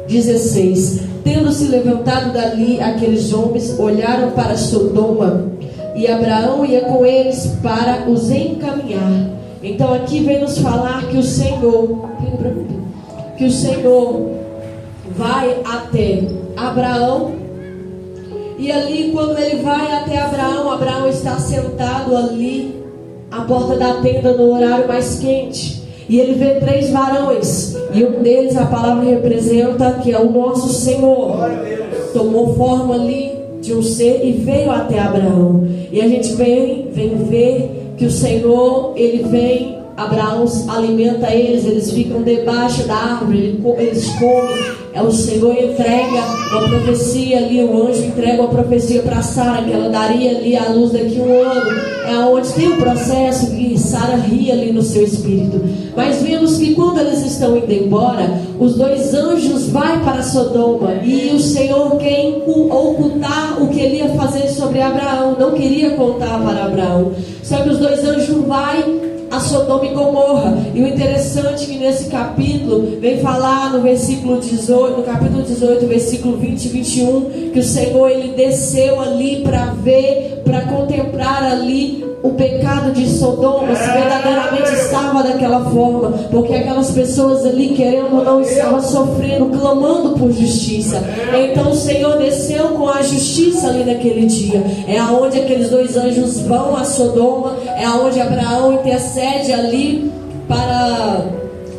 16. Tendo se levantado dali, aqueles homens olharam para Sodoma, e Abraão ia com eles para os encaminhar. Então aqui vem nos falar que o Senhor vai até Abraão. E ali, quando ele vai até Abraão, Abraão está sentado ali à porta da tenda no horário mais quente. E ele vê 3 varões. E um deles, a palavra representa que é o nosso Senhor. Tomou forma ali de um ser e veio até Abraão. E a gente vem ver que o Senhor, ele vem, Abraão alimenta eles ficam debaixo da árvore, eles comem. O Senhor entrega uma profecia ali, o anjo entrega uma profecia para Sara, que ela daria ali a luz daqui a 1 ano. É onde tem o processo que Sara ria ali no seu espírito. Mas vemos que quando eles estão indo embora, os 2 anjos vão para Sodoma, e o Senhor quer ocultar o que ele ia fazer sobre Abraão, não queria contar para Abraão. Só que os 2 anjos vão a Sodoma e Gomorra. E o interessante é que nesse capítulo vem falar no versículo 18, no capítulo 18, versículo 20 e 21, que o Senhor ele desceu ali para ver, para contemplar ali o pecado de Sodoma, se verdadeiramente estava daquela forma, porque aquelas pessoas ali, querendo ou não, estavam sofrendo, clamando por justiça. Então o Senhor desceu com a justiça ali naquele dia. É aonde aqueles dois anjos vão a Sodoma, é aonde Abraão intercede ali para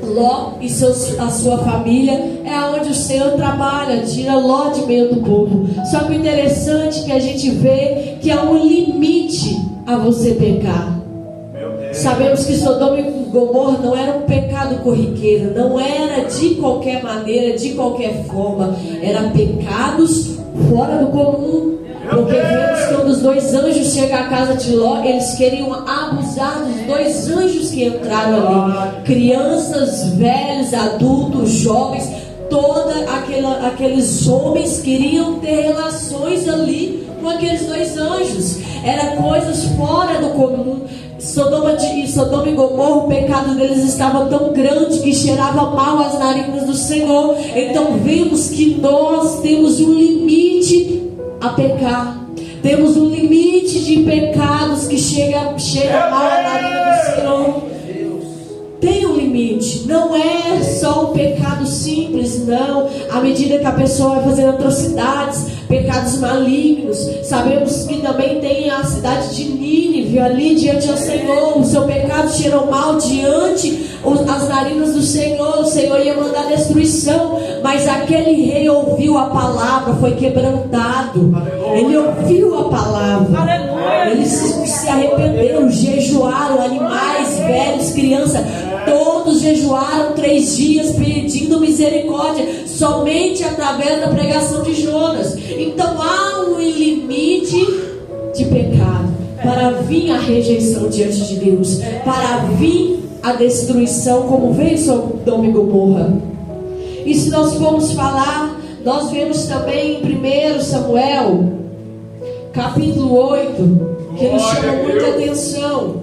Ló e a sua família. É onde o Senhor trabalha, tira Ló de meio do povo. Só que o interessante é que a gente vê que há um limite a você pecar. Sabemos que Sodoma e Gomorra não era um pecado corriqueiro, não era de qualquer maneira, de qualquer forma, eram pecados fora do comum. Porque vemos que quando os dois anjos chegam à casa de Ló, eles queriam abusar dos dois anjos que entraram ali. Crianças, velhos, adultos, jovens, aqueles homens queriam ter relações ali com aqueles dois anjos. Era coisas fora do comum. Sodoma e Gomorra, o pecado deles estava tão grande que cheirava mal às narinas do Senhor. Então vemos que nós temos um limite a pecar. Temos um limite de pecados que cheira mal à narina do Senhor. Tem um limite. Não é só um pecado simples, não. À medida que a pessoa vai fazendo atrocidades, pecados malignos, sabemos que também tem a cidade de Nínive ali diante do Senhor. O seu pecado cheirou mal diante as narinas do Senhor. O Senhor ia mandar destruição, mas aquele rei ouviu a palavra, foi quebrantado. Ele ouviu a palavra. Eles se arrependeram, jejuaram, animais, velhos, crianças, todos jejuaram 3 dias pedindo misericórdia, somente através da pregação de Jonas. Então há um limite de pecado para vir a rejeição diante de Deus, para vir a destruição, como veio Sodoma e Gomorra. E se nós formos falar, nós vemos também em 1 Samuel capítulo 8, que nos chama muita atenção,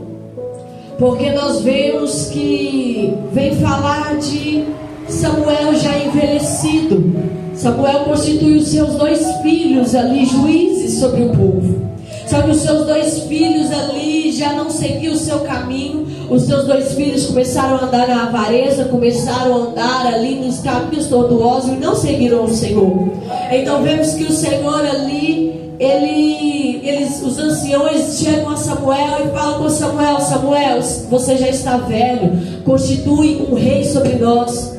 porque nós vemos que vem falar de Samuel já envelhecido. Samuel constitui os seus 2 filhos ali, juízes sobre o povo. Só que os seus 2 filhos ali já não seguiam o seu caminho. Os seus 2 filhos começaram a andar na avareza, começaram a andar ali nos caminhos tortuosos e não seguiram o Senhor. Então vemos que o Senhor ali, os anciões chegam a Samuel e falam com Samuel: Samuel, você já está velho, constitui um rei sobre nós.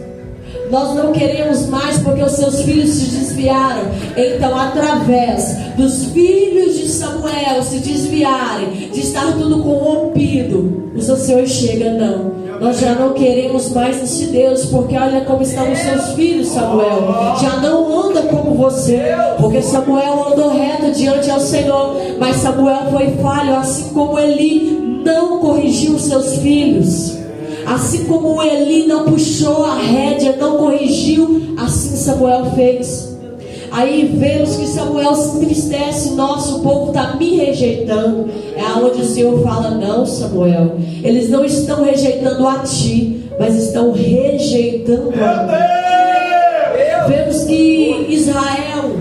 Nós não queremos mais porque os seus filhos se desviaram. Então, através dos filhos de Samuel se desviarem, de estar tudo corrompido, os anciões chegam: não, nós já não queremos mais este Deus, porque olha como estão os seus filhos, Samuel. Já não anda como você, porque Samuel andou reto diante ao Senhor, mas Samuel foi falho, assim como Eli não corrigiu os seus filhos. Assim como Eli não puxou a rédea, não corrigiu, assim Samuel fez. Aí vemos que Samuel se entristece: nosso povo está me rejeitando. É onde o Senhor fala: não, Samuel, eles não estão rejeitando a ti, mas estão rejeitando a mim. Vemos que Israel,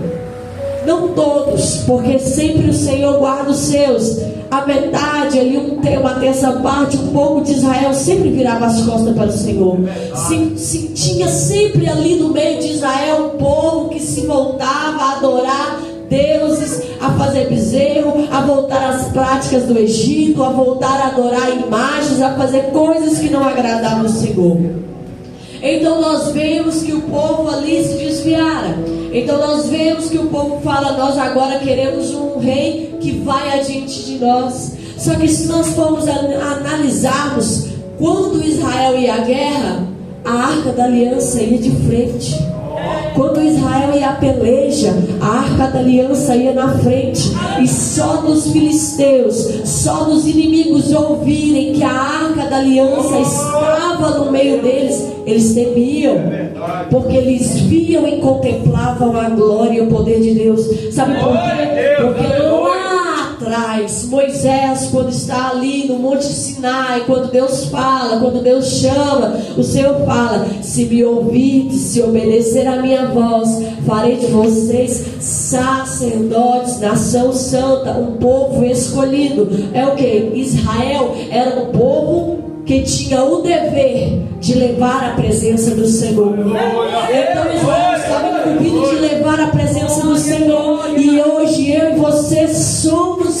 não todos, porque sempre o Senhor guarda os seus. A metade ali, uma terça parte, um pouco de Israel sempre virava as costas para o Senhor. Tinha sempre ali no meio de Israel um povo que se voltava a adorar deuses, a fazer bezerro, a voltar às práticas do Egito, a voltar a adorar imagens, a fazer coisas que não agradavam o Senhor. Então nós vemos que o povo ali se desviara. Então nós vemos que o povo fala: nós agora queremos um rei que vai adiante de nós. Só que se nós formos analisarmos, quando Israel ia à guerra, a arca da aliança ia de frente. Quando Israel ia à peleja, a arca da aliança ia na frente. E só dos filisteus, só dos inimigos ouvirem que a arca da aliança estava no meio deles, eles temiam, porque eles viam e contemplavam a glória e o poder de Deus. Sabe por quê? Porque lá atrás. Moisés, quando está ali no Monte Sinai, quando Deus fala, quando Deus chama, o Senhor fala: se me ouvirdes, se obedecer a minha voz, farei de vocês sacerdotes, nação santa, um povo escolhido. É o que? Israel era um povo que tinha o dever de levar a presença do Senhor. Então Israel estava incumbido de levar a presença do Senhor. E hoje eu e você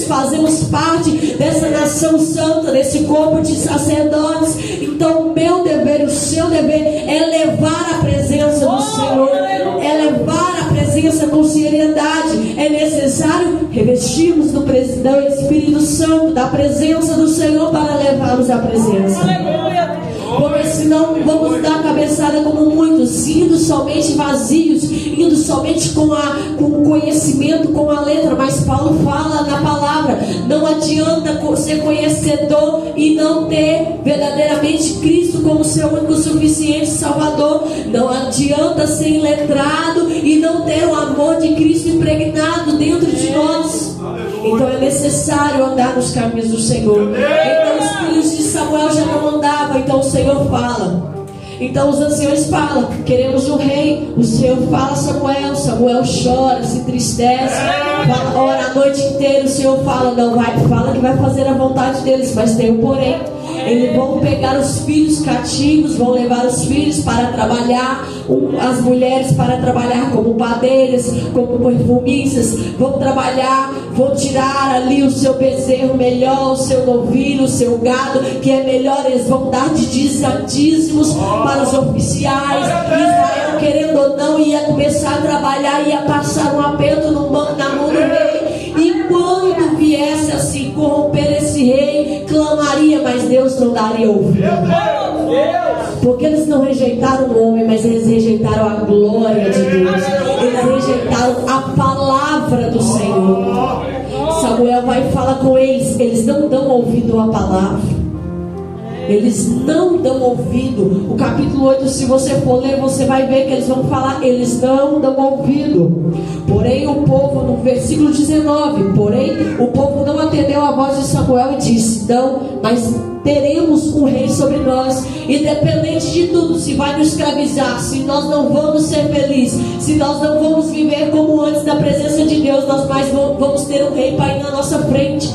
fazemos parte dessa nação santa, desse corpo de sacerdotes. Então o meu dever, o seu dever é levar a presença do Senhor, é levar a presença com seriedade. É necessário revestirmos do Espírito Santo, da presença do Senhor, para levarmos a presença. Porque senão vamos dar cabeçada como muitos, indo somente vazios, indo somente com o conhecimento, com a letra. Mas Paulo fala na palavra: não adianta ser conhecedor e não ter verdadeiramente Cristo como seu único suficiente Salvador. Não adianta ser letrado e não ter o amor de Cristo impregnado dentro de nós. Então é necessário andar nos caminhos do Senhor. Então os filhos de Samuel já não andavam. Então o Senhor fala. Então os anciões falam: queremos um rei. O Senhor fala a Samuel. Samuel chora, se entristece, fala, ora a noite inteira. O Senhor fala: não vai, fala que vai fazer a vontade deles, mas tem um porém. Eles vão pegar os filhos cativos, vão levar os filhos para trabalhar, as mulheres para trabalhar como padeiras, como perfumistas, vão trabalhar, vão tirar ali o seu bezerro melhor, o seu novilho, o seu gado, que é melhor. Eles vão dar de dízimos para os oficiais. Israel, querendo ou não, ia começar a trabalhar, ia passar um aperto na mão do rei. E quando viesse assim corromper esse rei, clamaria, mas Deus não daria ouvido. Porque eles não rejeitaram o homem, mas eles rejeitaram a glória de Deus. Eles rejeitaram a palavra do Senhor. Samuel vai e fala com eles. Eles não dão ouvido à palavra. Eles não dão ouvido. O capítulo 8, se você for ler, você vai ver que eles vão falar: eles não dão ouvido. Porém o povo, no versículo 19, porém o povo não atendeu a voz de Samuel e disse: não, mas teremos um rei sobre nós, independente de tudo. Se vai nos escravizar, se nós não vamos ser felizes, se nós não vamos viver como antes na presença de Deus, nós mais vamos ter um rei para ir na nossa frente.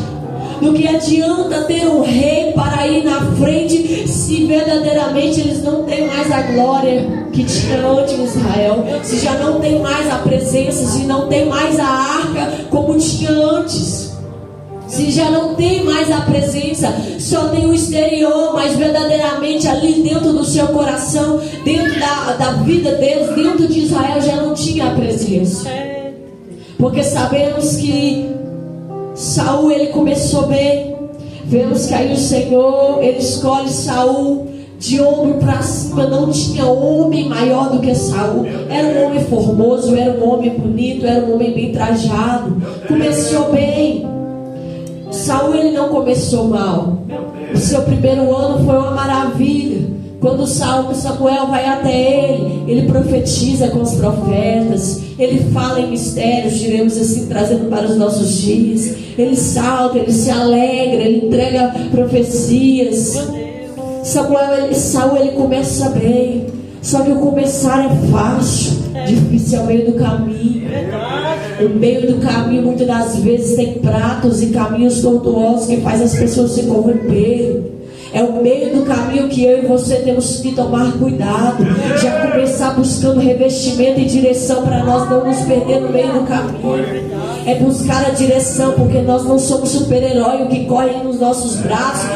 Do que adianta ter um rei para ir na frente, se verdadeiramente eles não têm mais a glória que tinha antes em Israel, se já não tem mais a presença, se não tem mais a arca como tinha antes, se já não tem mais a presença, só tem o exterior, mas verdadeiramente ali dentro do seu coração, dentro da vida deles, dentro de Israel, já não tinha a presença. Porque sabemos que Saul, ele começou bem. Vemos que aí o Senhor, ele escolhe Saul de ombro para cima. Não tinha homem maior do que Saul. Era um homem formoso, era um homem bonito, era um homem bem trajado. Começou bem. Saul, ele não começou mal. O seu primeiro ano foi uma maravilha. Quando Samuel vai até ele profetiza com os profetas, ele fala em mistérios, diremos assim, trazendo para os nossos dias. Ele salta, ele se alegra, ele entrega profecias. Saul, ele começa bem, só que o começar é fácil, difícil é o meio do caminho. O meio do caminho muitas das vezes tem pratos e caminhos tortuosos que faz as pessoas se corromperem. É o meio do caminho que eu e você temos que tomar cuidado. Já começar buscando revestimento e direção para nós não nos perder no meio do caminho. É buscar a direção, porque nós não somos super-herói. O que corre nos nossos braços,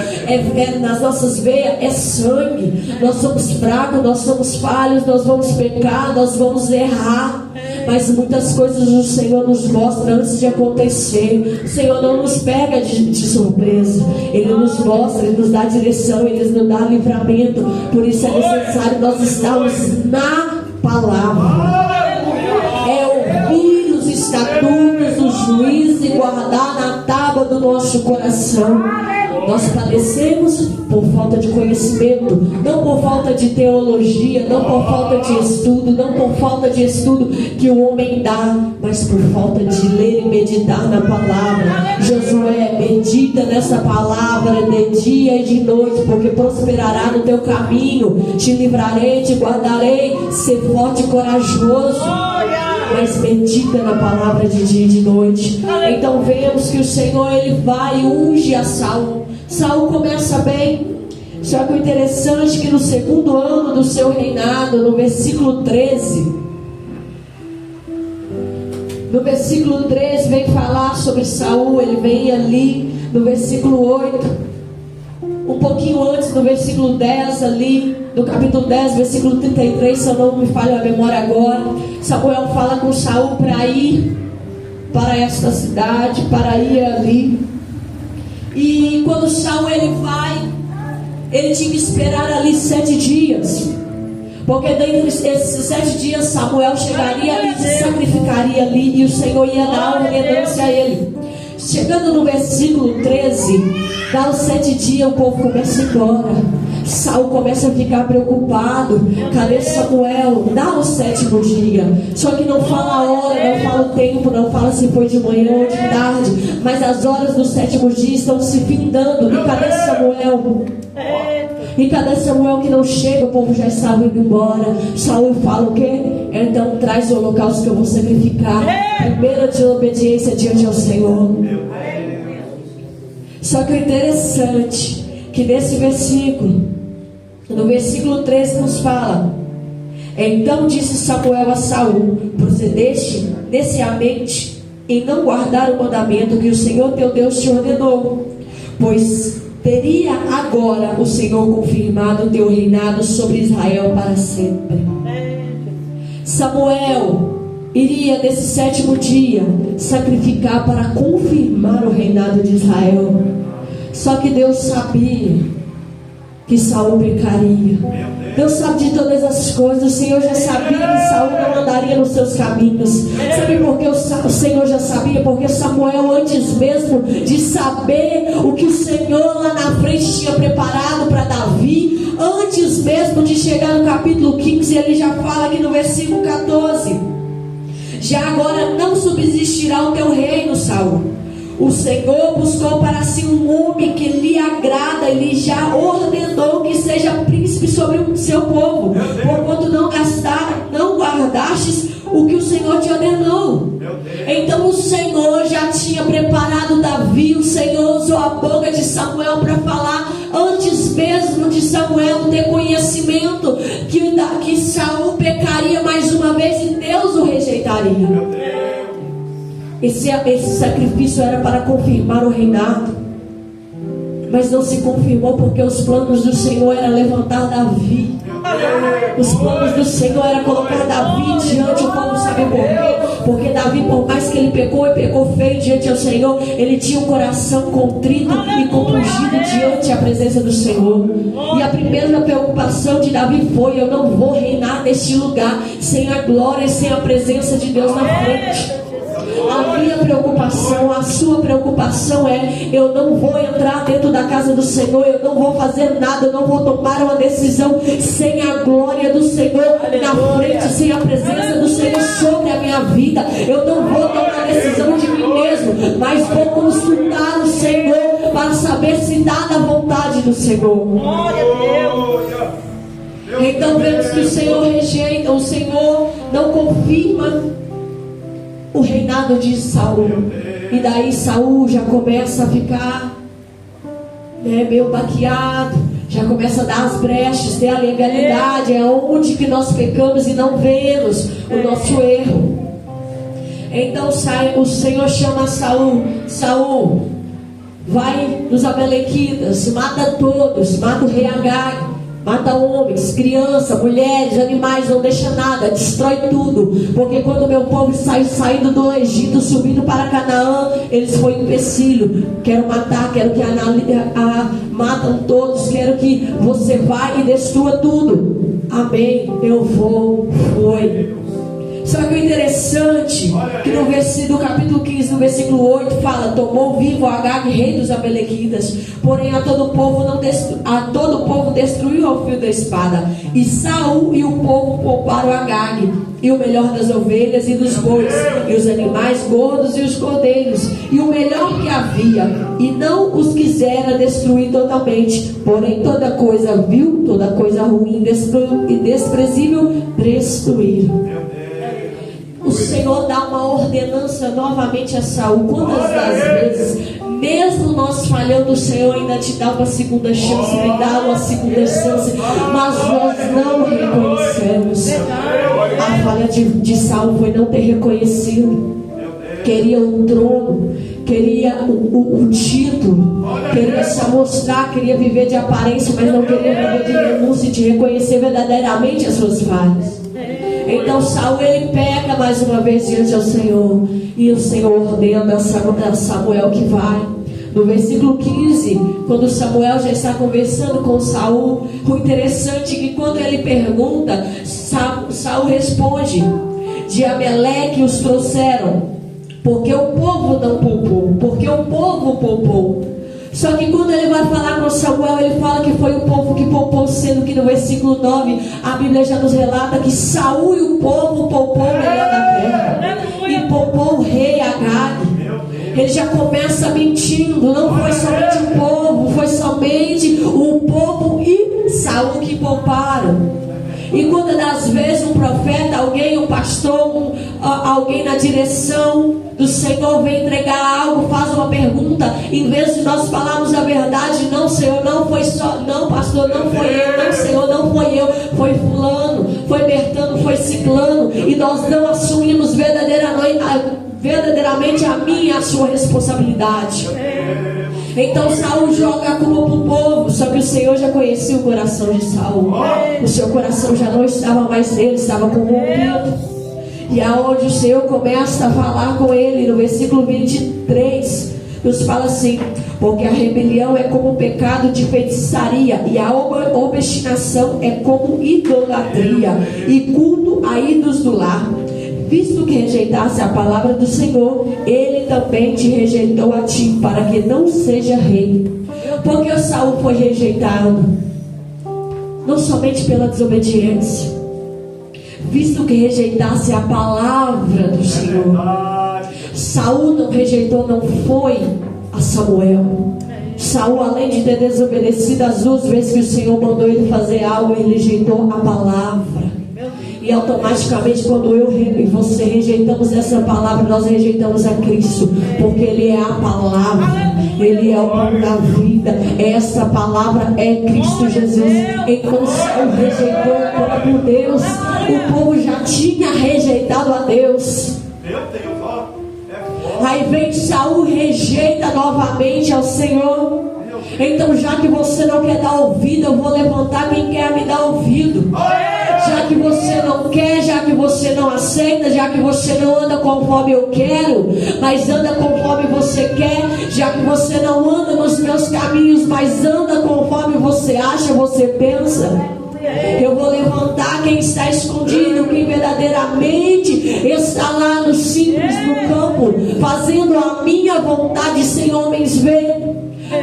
nas nossas veias, é sangue. Nós somos fracos, nós somos falhos, nós vamos pecar, nós vamos errar. Mas muitas coisas o Senhor nos mostra antes de acontecer. O Senhor não nos pega de surpresa. Ele nos mostra, Ele nos dá direção, Ele nos dá livramento. Por isso é necessário nós estarmos na palavra. É ouvir os estatutos, os juízes e guardar na tábua do nosso coração. Nós padecemos por falta de conhecimento, não por falta de teologia, não por falta de estudo, não por falta de estudo que o homem dá, mas por falta de ler e meditar na palavra. Josué, medita nessa palavra de dia e de noite, porque prosperará no teu caminho, te livrarei, te guardarei, ser forte e corajoso. Mas medita na palavra de dia e de noite. Então vemos que o Senhor, ele vai e unge a Saul. Saul começa bem, só que o interessante é que no segundo ano do seu reinado, no versículo 13, vem falar sobre Saul. Ele vem ali no versículo 8, um pouquinho antes, no versículo 10 ali, no capítulo 10, versículo 33, se eu não me falho a memória agora, Samuel fala com Saul para ir para esta cidade, para ir ali. E quando Saul ele vai, ele tinha que esperar ali 7 dias, porque dentre esses 7 dias Samuel chegaria ali, se sacrificaria ali, e o Senhor ia dar uma ordenança a ele. Chegando no versículo 13, dá os 7 dias, o povo começa a ir embora. Saul começa a ficar preocupado. Cadê Samuel? Dá o 7º dia. Só que não fala a hora, não fala o tempo, não fala se foi de manhã ou de tarde. Mas as horas do 7º dia estão se findando. E cadê Samuel? E cadê Samuel que não chega? O povo já estava indo embora. Saul fala o quê? Então traz o holocausto que eu vou sacrificar. Primeira de obediência diante ao Senhor. Só que o interessante que nesse versículo, no versículo 13 nos fala: então disse Samuel a Saul: procedeste neciamente em não guardar o mandamento que o Senhor teu Deus te ordenou, pois teria agora o Senhor confirmado o teu reinado sobre Israel para sempre. Samuel iria nesse 7º dia sacrificar para confirmar o reinado de Israel. Só que Deus sabia que Saul pecaria. Deus sabe de todas as coisas. O Senhor já sabia que Saul não andaria nos seus caminhos. Sabe por que o Senhor já sabia? Porque Samuel, antes mesmo de saber o que o Senhor lá na frente tinha preparado para Davi, antes mesmo de chegar no capítulo 15, ele já fala aqui no versículo 14: já agora não subsistirá o teu reino, Saul. O Senhor buscou para si um homem que lhe agrada, e lhe já ordenou que seja príncipe sobre o seu povo, porquanto não guardastes o que o Senhor te ordenou. Então o Senhor já tinha preparado Davi. O Senhor usou a boca de Samuel para falar, antes mesmo de Samuel ter conhecimento, que Saul pecaria mais uma vez e Deus o rejeitaria. Esse sacrifício era para confirmar o reinado, mas não se confirmou, porque os planos do Senhor era levantar Davi. Os planos do Senhor era colocar Davi diante. O povo sabe por quê? Porque Davi, por mais que ele pecou e pecou feio diante ao Senhor, ele tinha um coração contrito e compungido diante da presença do Senhor. E a primeira preocupação de Davi foi: eu não vou reinar neste lugar sem a glória e sem a presença de Deus na frente. A minha preocupação, a sua preocupação é: eu não vou entrar dentro da casa do Senhor, eu não vou fazer nada, eu não vou tomar uma decisão sem a glória do Senhor na frente, sem a presença do Senhor sobre a minha vida. Eu não vou tomar decisão de mim mesmo, mas vou consultar o Senhor para saber se dá da vontade do Senhor. Então vemos que o Senhor rejeita, o Senhor não confirma o reinado de Saul. E daí Saul já começa a ficar meio baqueado, já começa a dar as brechas, ter a legalidade. É onde que nós pecamos e não vemos o nosso erro. Então o Senhor chama Saul: Saul, vai nos Amalequitas, mata todos, mata o rei Agag, mata homens, crianças, mulheres, animais, não deixa nada, destrói tudo. Porque quando meu povo saindo do Egito, subindo para Canaã, eles foram um empecilho. Quero matar, quero que matam todos, quero que você vá e destrua tudo. Amém, eu vou, foi. Só que o interessante, que no capítulo 15, no versículo 8, fala: tomou vivo Agag, rei dos Amalequitas, porém a todo o povo destruiu ao fio da espada. E Saul e o povo pouparam Agag, e o melhor das ovelhas e dos bois, e os animais gordos e os cordeiros, e o melhor que havia, e não os quisera destruir totalmente, porém toda coisa vil, toda coisa ruim e desprezível destruíram. O Senhor dá uma ordenança novamente a Saul. Quantas das vezes, mesmo nós falhando, o Senhor ainda te dá uma segunda chance, me dá uma segunda chance, mas nós não reconhecemos. A falha de Saul foi não ter reconhecido. Queria um trono, queria o título, queria se amostrar, queria viver de aparência, mas não queria viver de renúncia e de reconhecer verdadeiramente as suas falhas. Então Saul, ele peca mais uma vez diante ao Senhor, e o Senhor ordena a Samuel que vai. No versículo 15, quando Samuel já está conversando com Saul, o interessante é que quando ele pergunta, Saul responde: de Amaleque os trouxeram, porque o povo não poupou, porque o povo poupou. Só que quando ele vai falar com Samuel, ele fala que foi o povo que poupou, sendo que no versículo 9 a Bíblia já nos relata que Saul e o povo poupou o melhor da terra, e poupou o rei Agag. Ele já começa mentindo. Não foi somente o povo, foi somente o povo e Saul que pouparam. E quando das vezes um profeta, alguém, um pastor, alguém na direção do Senhor vem entregar algo, faz uma pergunta, em vez de nós falarmos a verdade: não, Senhor, não foi só, não, pastor, não foi eu, não, Senhor, não foi eu, foi fulano, foi Bertano, foi ciclano, e nós não assumimos verdadeiramente a minha e a sua responsabilidade. Então Saul joga a culpa para o povo. Só que o Senhor já conhecia o coração de Saul. O seu coração já não estava mais nele, estava corrompido. E aonde o Senhor começa a falar com ele, no versículo 23, nos fala assim: porque a rebelião é como o pecado de feitiçaria, e a obstinação é como idolatria e culto a ídolos do lar. Visto que rejeitasse a palavra do Senhor, ele também te rejeitou a ti, para que não seja rei. Porque o Saul foi rejeitado, não somente pela desobediência, visto que rejeitasse a palavra do Senhor. Saul não rejeitou, não foi a Samuel. Saul, além de ter desobedecido as duas vezes que o Senhor mandou ele fazer algo, ele rejeitou a palavra. E automaticamente, quando eu e você rejeitamos essa palavra, nós rejeitamos a Cristo, porque Ele é a palavra, Ele é o pão da vida. Essa palavra é Cristo Jesus. Então Saul rejeitou o próprio Deus. O povo já tinha rejeitado a Deus. Aí vem Saul, rejeita novamente ao Senhor. Então, já que você não quer dar ouvido, eu vou levantar quem quer me dar ouvido. Já que você não quer, já que você não aceita, já que você não anda conforme eu quero, mas anda conforme você quer, já que você não anda nos meus caminhos, mas anda conforme você acha, você pensa, eu vou levantar quem está escondido, quem verdadeiramente está lá no simples, no campo, fazendo a minha vontade sem homens ver.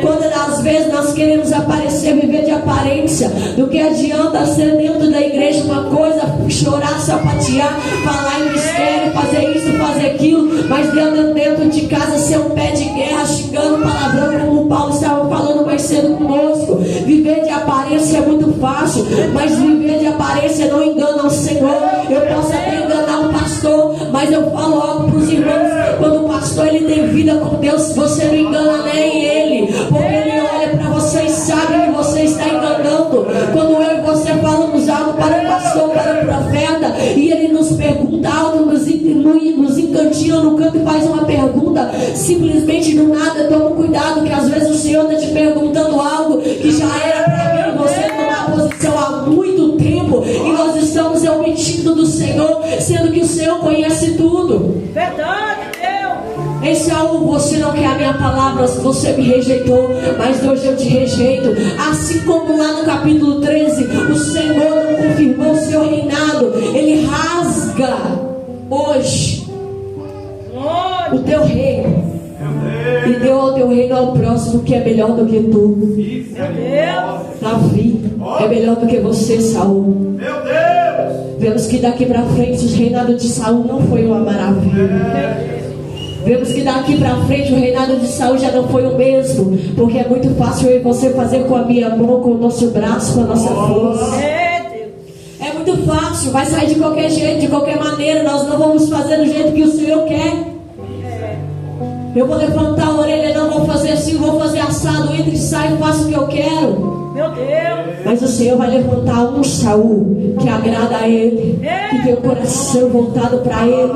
Quando às vezes nós queremos aparecer, viver de aparência, do que adianta ser dentro da igreja uma coisa, chorar, sapatear, falar em mistério, fazer isso, fazer aquilo, mas dentro de casa ser um pé de guerra, xingando palavrão, como o Paulo estava falando mais cedo conosco. Viver de aparência é muito fácil, mas viver de aparência não engana o Senhor. Eu posso até enganar um pastor, mas eu falo algo para os irmãos: quando o pastor ele tem vida com Deus, você não engana nem ele, porque ele olha para você e sabe que você está enganando. Quando eu e você falamos algo para o pastor, para o profeta, e ele nos pergunta algo, nos encantina no canto e faz uma pergunta, simplesmente do nada, toma cuidado, que às vezes o Senhor está te perguntando algo que já era para mim, você tomar posição há muito tempo, e nós estamos omitindo do Senhor, sendo que o Senhor conhece tudo. Verdade, Deus. Ei, Saul, você não quer a minha palavra, você me rejeitou, mas hoje eu te rejeito. Assim como lá no capítulo 13, o Senhor não confirmou o seu reinado, ele rasga reino ao próximo, que é melhor do que tu. Davi é melhor do que você, Saul. Meu Deus! Vemos que daqui para frente o reinado de Saul não foi uma maravilha. Vemos que daqui para frente o reinado de Saul já não foi o mesmo, porque é muito fácil eu e você fazer com a minha mão, com o nosso braço, com a nossa força. É muito fácil, vai sair de qualquer jeito, de qualquer maneira. Nós não vamos fazer do jeito que o Senhor quer. Eu vou levantar a orelha, não vou fazer assim, vou fazer assado, entra e sai, faço o que eu quero. Meu Deus! Mas o Senhor vai levantar um Saul que agrada a Ele, que tem o coração voltado para Ele,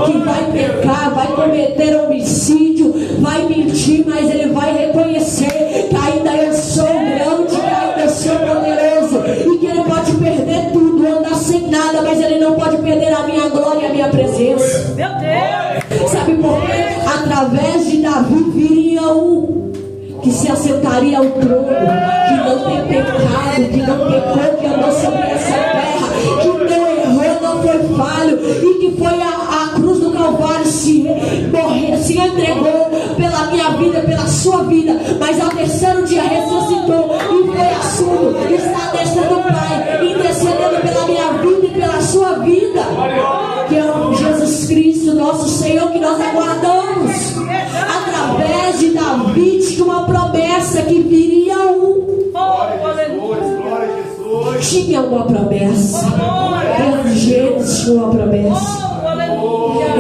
que vai pecar, vai cometer homicídio, vai mentir, mas ele vai reconhecer que ainda eu sou grande, que ainda eu sou poderoso, e que ele pode perder tudo, andar sem nada, mas ele não pode perder a minha glória e a minha presença. Meu Deus! Sabe por quê? Através de Davi viria um que se assentaria ao trono, que não tem pecado, que não pecou, que andou sobre essa terra, que não errou, não foi falho, e que foi a cruz do Calvário, se entregou pela minha vida, pela sua vida, mas ao terceiro dia ressuscitou e foi assunto, está descendo do Pai, intercedendo pela minha vida e pela sua vida, que é o Jesus Cristo, nosso Senhor, que nós aguardamos. Através de Davi tinha uma promessa que viria um. Tinha uma promessa. Deus tinha uma promessa.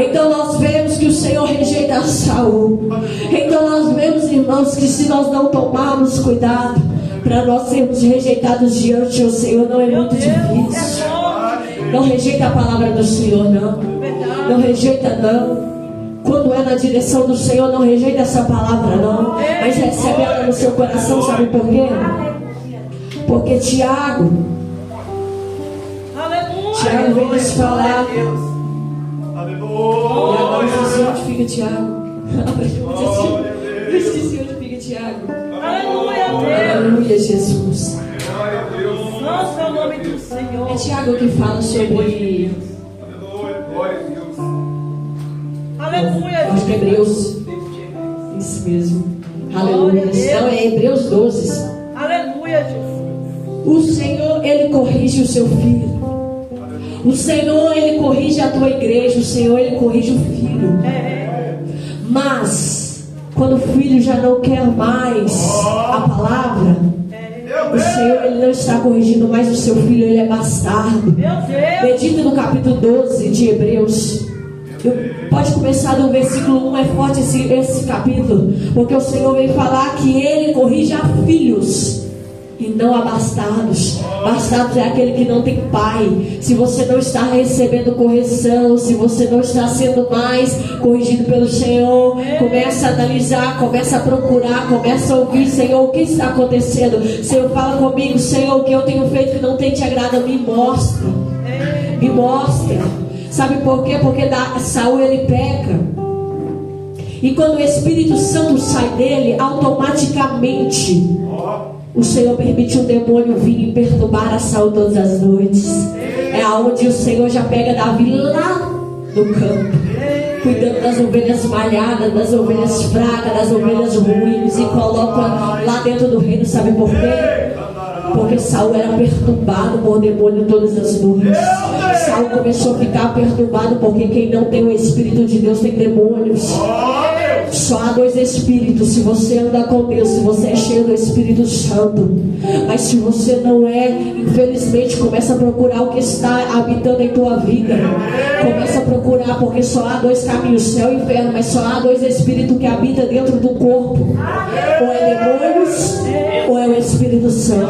Então nós vemos que o Senhor rejeita Saul. Então nós vemos, irmãos, que se nós não tomarmos cuidado para nós sermos rejeitados diante do Senhor, não é muito difícil. Não rejeita a palavra do Senhor, não. Não rejeita, não. Quando é na direção do Senhor, não rejeita essa palavra, não. Mas recebe ela no seu coração, sabe por quê? Porque Tiago veio nos falar. E agora eu esqueci onde fica Tiago. Eu esqueci onde fica Tiago. Aleluia, Jesus. Nossa, é o nome do Senhor. É Tiago que fala sobre. Aleluia. Acho que é Hebreus. Isso mesmo. Aleluia. Não, é Hebreus 12. Aleluia, Jesus. O Senhor, Ele corrige o seu filho. O Senhor, Ele corrige a tua igreja. O Senhor, Ele corrige o filho. Mas, quando o filho já não quer mais a palavra, o Senhor, Ele não está corrigindo mais o seu filho. Ele é bastardo. Medita no capítulo 12 de Hebreus. Pode começar no versículo 1, é forte esse capítulo, porque o Senhor vem falar que Ele corrige a filhos e não a bastardos. Bastardos é aquele que não tem pai. Se você não está recebendo correção, se você não está sendo mais corrigido pelo Senhor, começa a analisar, começa a procurar, começa a ouvir: Senhor, o que está acontecendo? Senhor, fala comigo. Senhor, o que eu tenho feito que não tem te agrada, me mostra. Me mostra. Sabe por quê? Porque Saul, ele peca. E quando o Espírito Santo sai dele, automaticamente o Senhor permite um demônio vir e perturbar a Saul todas as noites. É aonde o Senhor já pega Davi lá no campo, cuidando das ovelhas malhadas, das ovelhas fracas, das ovelhas ruins, e coloca lá dentro do reino. Sabe por quê? Porque Saul era perturbado por demônio todas as noites. Saul começou a ficar perturbado, porque quem não tem o Espírito de Deus tem demônios. Só há dois espíritos. Se você anda com Deus, se você é cheio do Espírito Santo. Mas se você não é, infelizmente, começa a procurar o que está habitando em tua vida. Começa a procurar, porque só há dois caminhos, céu e inferno. Mas só há dois espíritos que habitam dentro do corpo. Ou é demônios, ou é o Espírito Santo.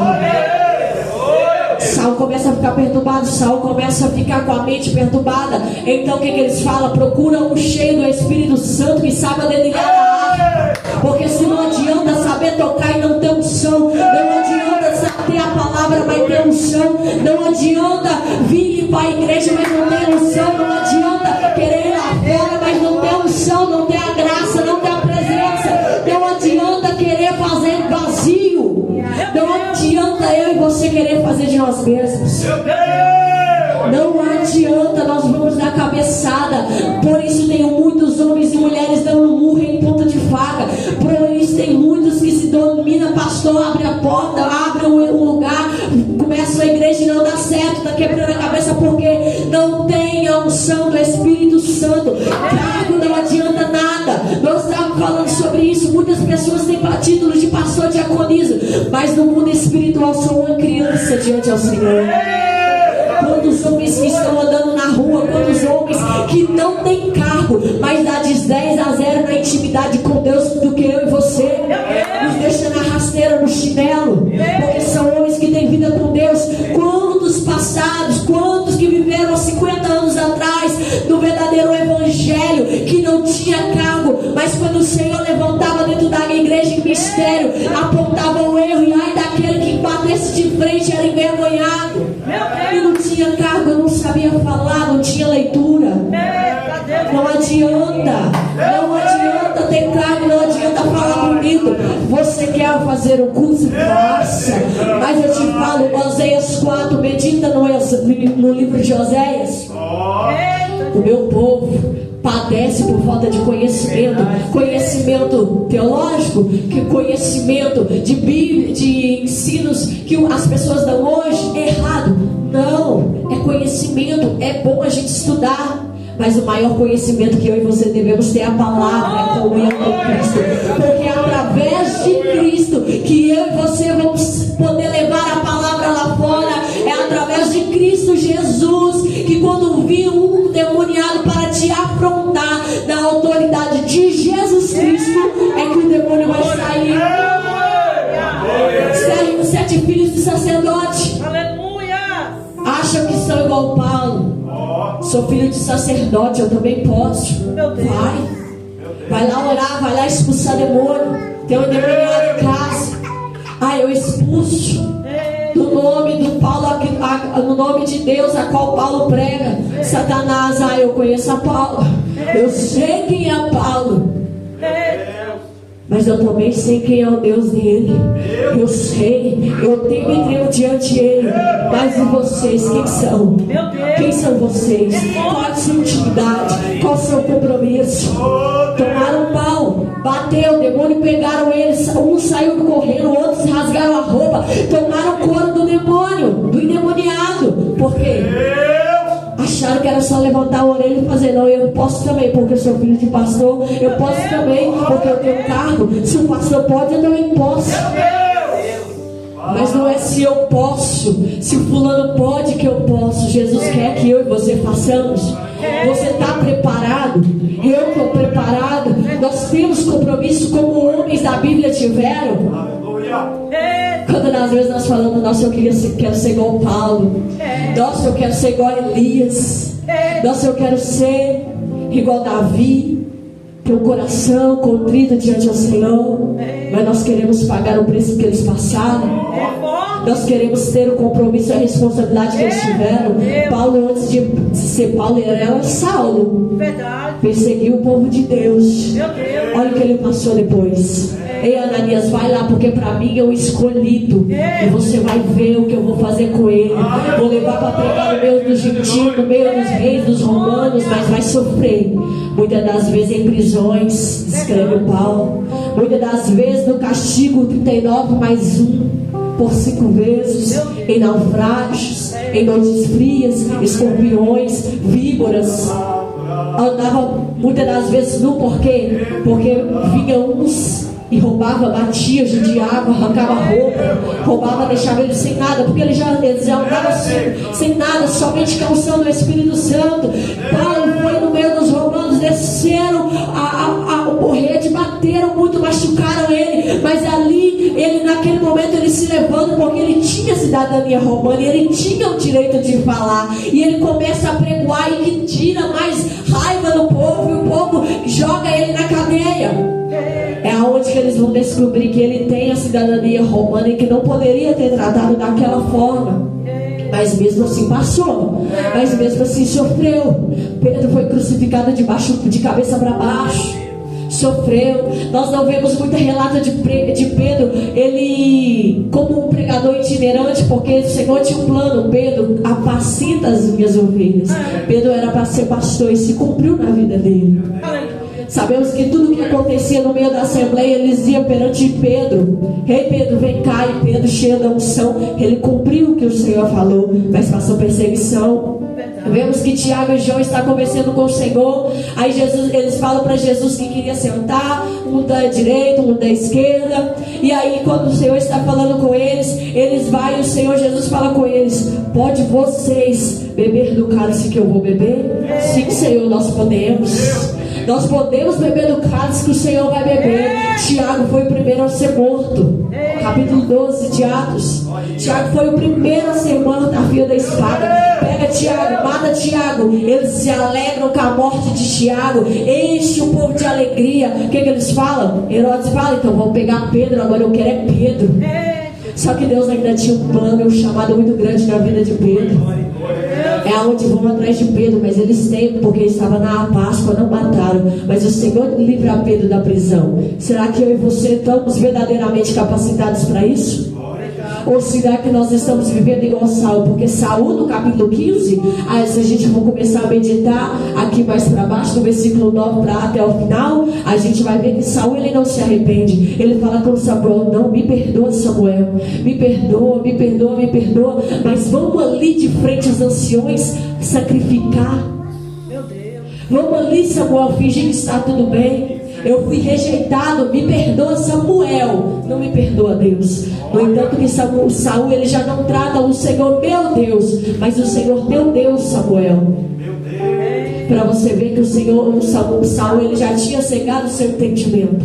Saul começa a ficar perturbado, Saul começa a ficar com a mente perturbada. Então o que eles falam? Procura um cheio do Espírito Santo que saiba dedilhar a harpa. Porque se não adianta saber tocar e não ter unção, não adianta ter a palavra, mas ter unção, não adianta vir para a igreja, mas não ter unção, não adianta querer ir lá fora, mas não ter unção, não ter a graça, não ter a presença, não adianta querer fazer vazio. Não adianta eu e você querer fazer de nós mesmos. Não adianta, nós vamos dar cabeçada. Por isso tenho muitos homens e mulheres dando murro em ponta de faca. Por isso Existem muitos que se dominam, pastor, abre a porta, abre um lugar, começa a igreja e não dá certo, está quebrando a cabeça porque não tem a unção do Espírito Santo. Cargo não adianta nada. Nós estávamos falando sobre isso. Muitas pessoas têm títulos de pastor, diaconisa, mas no mundo espiritual são uma criança diante ao Senhor. Quantos homens que estão andando na rua, quantos homens que não têm cargo, mas dá de 10-0 na intimidade com Deus do que eu e você. Nos deixa na rasteira, no chinelo, porque são homens que têm vida com Deus. Quantos passados, quantos que viveram há 50 anos atrás no verdadeiro evangelho, que não tinha cargo, mas quando o Senhor levantava dentro da igreja em mistério, apontava o erro, e ai daquele que batesse de frente era envergonhado. E não tinha cargo, não sabia falar, não tinha leitura. Não adianta ter cargo, não adianta falar bonito. Você quer fazer o curso? Faça. Mas eu te falo, Oséias 4, medita no livro de Oséias. O meu povo padece por falta de conhecimento teológico, que conhecimento de Bíblia, de ensinos que as pessoas dão hoje, errado. Não, é conhecimento, é bom a gente estudar, mas o maior conhecimento que eu e você devemos ter é a palavra, é comunhão com Cristo, porque é através de Cristo que eu e você vamos poder levar a palavra lá fora. É através de Cristo Jesus que quando vir um demoniado para te afrontar na autoridade de Jesus Cristo, é que o demônio vai sair. 7 filhos de sacerdote acham que são igual Paulo. Sou filho de sacerdote, eu também posso. Vai lá orar, vai lá expulsar demônio. Tem um endemoniado em casa. Eu expulso no nome do Paulo, no nome de Deus, a qual Paulo prega. Satanás, eu conheço a Paulo, eu sei quem é Paulo, mas eu também sei quem é o Deus dele. Eu sei, eu tenho entrego diante dele. Mas e vocês, quem são? Quem são vocês? Qual a sua intimidade? Qual o seu compromisso? Tomaram pau, bateu, o demônio pegaram eles. Um saiu correndo, outros rasgaram a roupa, tomaram couro do demônio, do endemoniado. Por quê? Acharam que era só levantar a orelha e fazer. Não, eu posso também, porque eu sou filho de pastor. Eu posso também, porque eu tenho cargo. Se o pastor pode, eu também posso. Mas não é se eu posso, se o fulano pode que eu posso. Jesus quer que eu e você façamos. Você está preparado? Eu estou preparado. Nós temos compromisso como homens da Bíblia tiveram. Quantas vezes nós falamos: nossa, eu quero ser igual Paulo, nossa, eu quero ser igual Elias, nossa, eu quero ser igual Davi, ter um coração contrito diante do Senhor. Mas nós queremos pagar o preço que eles passaram. Nós queremos ter o compromisso e a responsabilidade que eles tiveram. Paulo, antes de ser Paulo, ele era Saulo. Perseguiu o povo de Deus. Olha o que ele passou depois. Ei, Ananias, vai lá, porque para mim é o escolhido. E você vai ver o que eu vou fazer com ele. Vou levar para pregar no meio dos gentios, no meio dos reis, dos romanos, mas vai sofrer. Muitas das vezes em prisões, escreve o Paulo. Muitas das vezes no castigo 39 mais 1. Por 5 vezes, em naufrágios, em noites frias, escorpiões, víboras. Andava muitas das vezes nu, porque vinha uns e roubava, batia, judiava, arrancava roupa, roubava, deixava ele sem nada, porque eles já andavam sem nada, somente com a unção do Espírito Santo. Paulo foi no meio dos romanos, desceram o rede, bateram muito, machucaram ele, mas ali, ele naquele momento, ele se levanta, porque ele tinha cidadania romana, e ele tinha o direito de falar, e ele começa a pregoar, e que tira mais raiva do povo, e o povo joga ele na cadeia. É aonde que eles vão descobrir que ele tem a cidadania romana e que não poderia ter tratado daquela forma. Mas mesmo assim passou. Mas mesmo assim sofreu. Pedro foi crucificado de cabeça para baixo. Sofreu. Nós não vemos muito relato de Pedro, ele como um pregador itinerante, porque o Senhor tinha um plano. Pedro, apacenta as minhas ovelhas. Pedro era para ser pastor e se cumpriu na vida dele. Sabemos que tudo que acontecia no meio da assembleia, eles iam perante Pedro. Ei, Pedro, vem cá. E Pedro, cheio da unção, ele cumpriu o que o Senhor falou, mas passou perseguição. Vemos que Tiago e João estão conversando com o Senhor. Aí eles falam para Jesus que queria sentar, um da direita, um da esquerda. E aí quando o Senhor está falando com eles, eles vão e o Senhor Jesus fala com eles: pode vocês beber do cálice que eu vou beber? Sim, Senhor, nós podemos. Nós podemos beber do cálice que o Senhor vai beber. Tiago foi o primeiro a ser morto. Capítulo 12 de Atos. Tiago foi o primeiro a ser morto à fio da espada. Pega Tiago, mata Tiago. Eles se alegram com a morte de Tiago. Enche o povo de alegria. O que eles falam? Herodes fala: então vamos pegar Pedro, agora eu quero é Pedro. Só que Deus ainda tinha um plano, um chamado muito grande na vida de Pedro. É aonde vão atrás de Pedro, mas eles têm, porque estava na Páscoa, não mataram. Mas o Senhor livra Pedro da prisão. Será que eu e você estamos verdadeiramente capacitados para isso? Ou será que nós estamos vivendo igual Saul? Porque Saul, no capítulo 15, se a gente for começar a meditar aqui mais para baixo, do versículo 9 até o final, a gente vai ver que Saul, ele não se arrepende. Ele fala com Samuel: não, me perdoa, Samuel, me perdoa, me perdoa, me perdoa, mas vamos ali de frente aos anciões sacrificar. Meu Deus. Vamos ali, Samuel, fingir que está tudo bem. Eu fui rejeitado, me perdoa, Samuel. Não me perdoa, Deus. No entanto que Saul, ele já não trata o Senhor, meu Deus, mas o Senhor, teu Deus, Samuel. Para você ver que o Senhor, Saul, ele já tinha cegado o seu entendimento.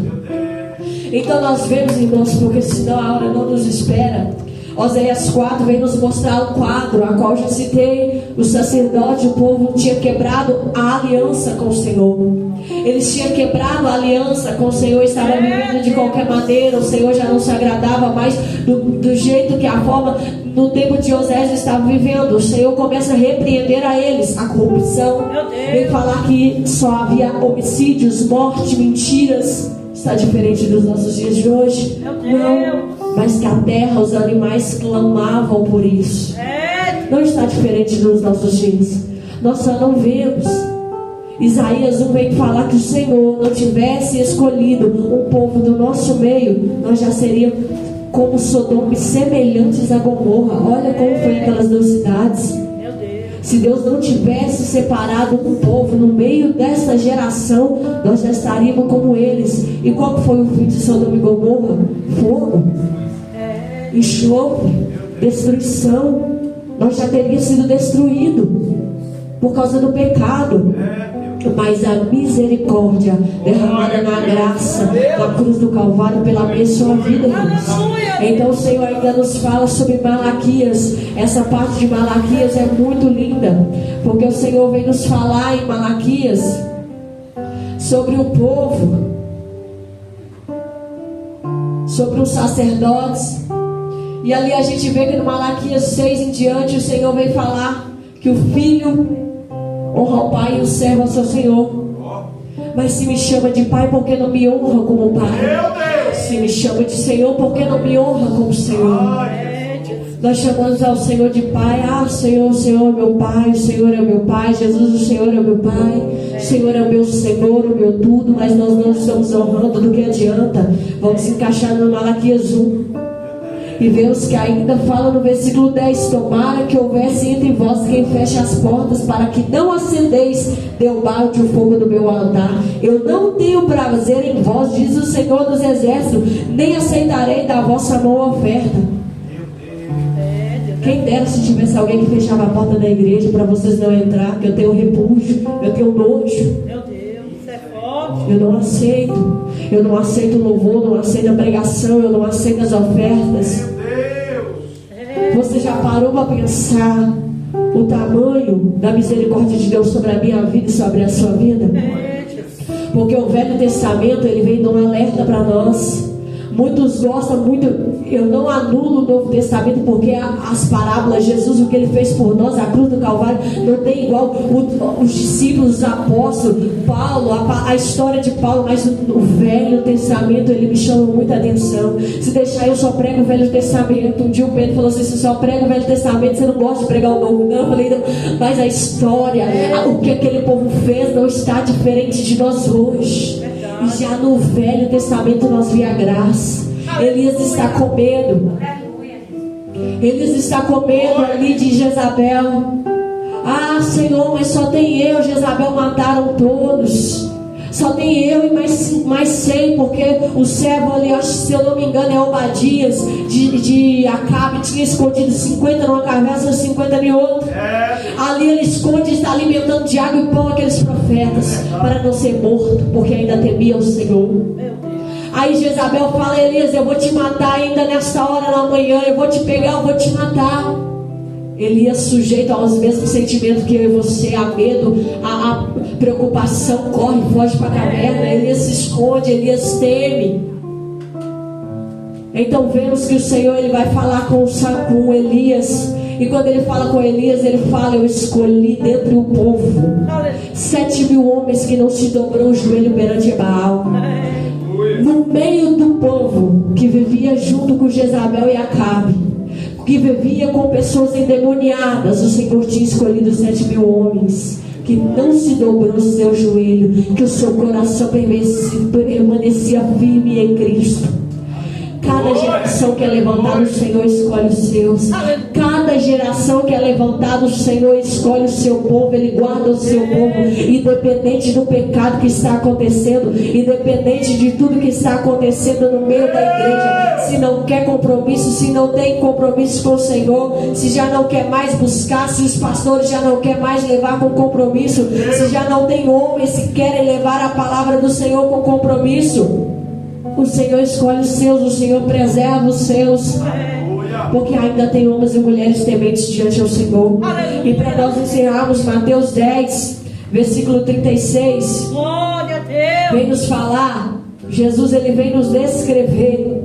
Então nós vemos, irmãos, porque senão a hora não nos espera. Oséias 4 vem nos mostrar um quadro, a qual já citei. O sacerdote, o povo tinha quebrado a aliança com o Senhor. Eles tinham quebrado a aliança com o Senhor, estavam vivendo de qualquer maneira. O Senhor já não se agradava mais do jeito que a forma no tempo de Oséias estava vivendo. O Senhor começa a repreender a eles a corrupção. Vem falar que só havia homicídios, morte, mentiras. Está diferente dos nossos dias de hoje? Não. Mas que a terra, os animais clamavam por isso. Não está diferente dos nossos dias. Nós só não vemos. Isaías 1 vem falar que o Senhor não tivesse escolhido um povo do nosso meio, nós já seríamos como Sodoma e semelhantes a Gomorra. Olha como foi aquelas duas cidades. Se Deus não tivesse separado um povo no meio dessa geração, nós já estaríamos como eles. E qual foi o fim de Sodoma e Gomorra? Fogo, enxofre, destruição. Nós já teríamos sido destruídos por causa do pecado. Mas a misericórdia derramada na graça, na cruz do Calvário, pela minha e sua vida, irmãos. Então o Senhor ainda nos fala sobre Malaquias. Essa parte de Malaquias é muito linda, porque o Senhor vem nos falar em Malaquias sobre o povo, sobre os sacerdotes. E ali a gente vê que no Malaquias 6 em diante, o Senhor vem falar que o filho honra o pai e o servo ao seu Senhor. Mas se me chama de pai, por que não me honra como pai? Se me chama de Senhor, por que não me honra como Senhor? Nós chamamos ao Senhor de pai. Senhor, o Senhor é meu pai, o Senhor é meu pai. Jesus, o Senhor é meu pai, o Senhor é o meu Senhor, o meu tudo. Mas nós não estamos honrando, do que adianta? Vamos encaixar no Malaquias 1. E vemos que ainda fala no versículo 10: tomara que houvesse entre vós quem feche as portas, para que não acendeis debaixo o fogo do meu altar. Eu não tenho prazer em vós, diz o Senhor dos Exércitos, nem aceitarei da vossa mão a oferta. Quem dera se tivesse alguém que fechava a porta da igreja para vocês não entrar, que eu tenho repúdio, eu tenho nojo. Meu Deus, isso é forte. Eu não aceito. Eu não aceito o louvor, não aceito a pregação, eu não aceito as ofertas. Você já parou para pensar o tamanho da misericórdia de Deus sobre a minha vida e sobre a sua vida? Porque o Velho Testamento, ele vem dar um alerta para nós. Muitos gostam muito eu não anulo o Novo Testamento, porque as parábolas, Jesus, o que ele fez por nós, a cruz do Calvário, não tem igual os discípulos, os apóstolos, Paulo, a história de Paulo, mas o Velho Testamento, ele me chama muita atenção. Se deixar, eu só prego o Velho Testamento. Um dia o Pedro falou assim: você só prega o Velho Testamento, você não gosta de pregar o Novo? Não, eu falei, não, mas a história, o que aquele povo fez não está diferente de nós hoje. E já no Velho Testamento nós vimos a graça. Elias está com medo. Elias está com medo ali de Jezabel. Ah, Senhor, mas só tem eu. Jezabel mataram todos. Só tem eu e mais 100, porque o servo ali, acho, se eu não me engano, é Obadias de Acabe, tinha escondido 50 numa caverna, 50 em outra. Ali ele esconde e está alimentando de água e pão aqueles profetas, para não ser morto, porque ainda temia o Senhor. Aí Jezabel fala: Elias, eu vou te matar ainda nesta hora da manhã, eu vou te pegar, eu vou te matar. Elias, sujeito aos mesmos sentimentos que eu e você, a medo, a preocupação, corre, foge para a caverna. Elias se esconde, Elias teme. Então vemos que o Senhor, ele vai falar com Elias. E quando ele fala com Elias, ele fala: eu escolhi dentre o povo 7.000 homens que não se dobrou o joelho perante Baal. No meio do povo que vivia junto com Jezabel e Acabe, que vivia com pessoas endemoniadas, o Senhor tinha escolhido 7.000 homens que não se dobrou o seu joelho, que o seu coração permanecia firme em Cristo. Cada geração que é levantada, o Senhor escolhe os seus. Cada geração que é levantada, o Senhor escolhe o seu povo. Ele guarda o seu povo, independente do pecado que está acontecendo, independente de tudo que está acontecendo no meio da igreja. Se não quer compromisso, se não tem compromisso com o Senhor, se já não quer mais buscar, se os pastores já não querem mais levar com compromisso, se já não tem homens que querem levar a palavra do Senhor com compromisso, o Senhor escolhe os seus, o Senhor preserva os seus, porque ainda tem homens e mulheres tementes diante do Senhor. E para nós encerrarmos, Mateus 10, versículo 36, Glória a Deus. vem nos falar, Jesus, ele vem nos descrever: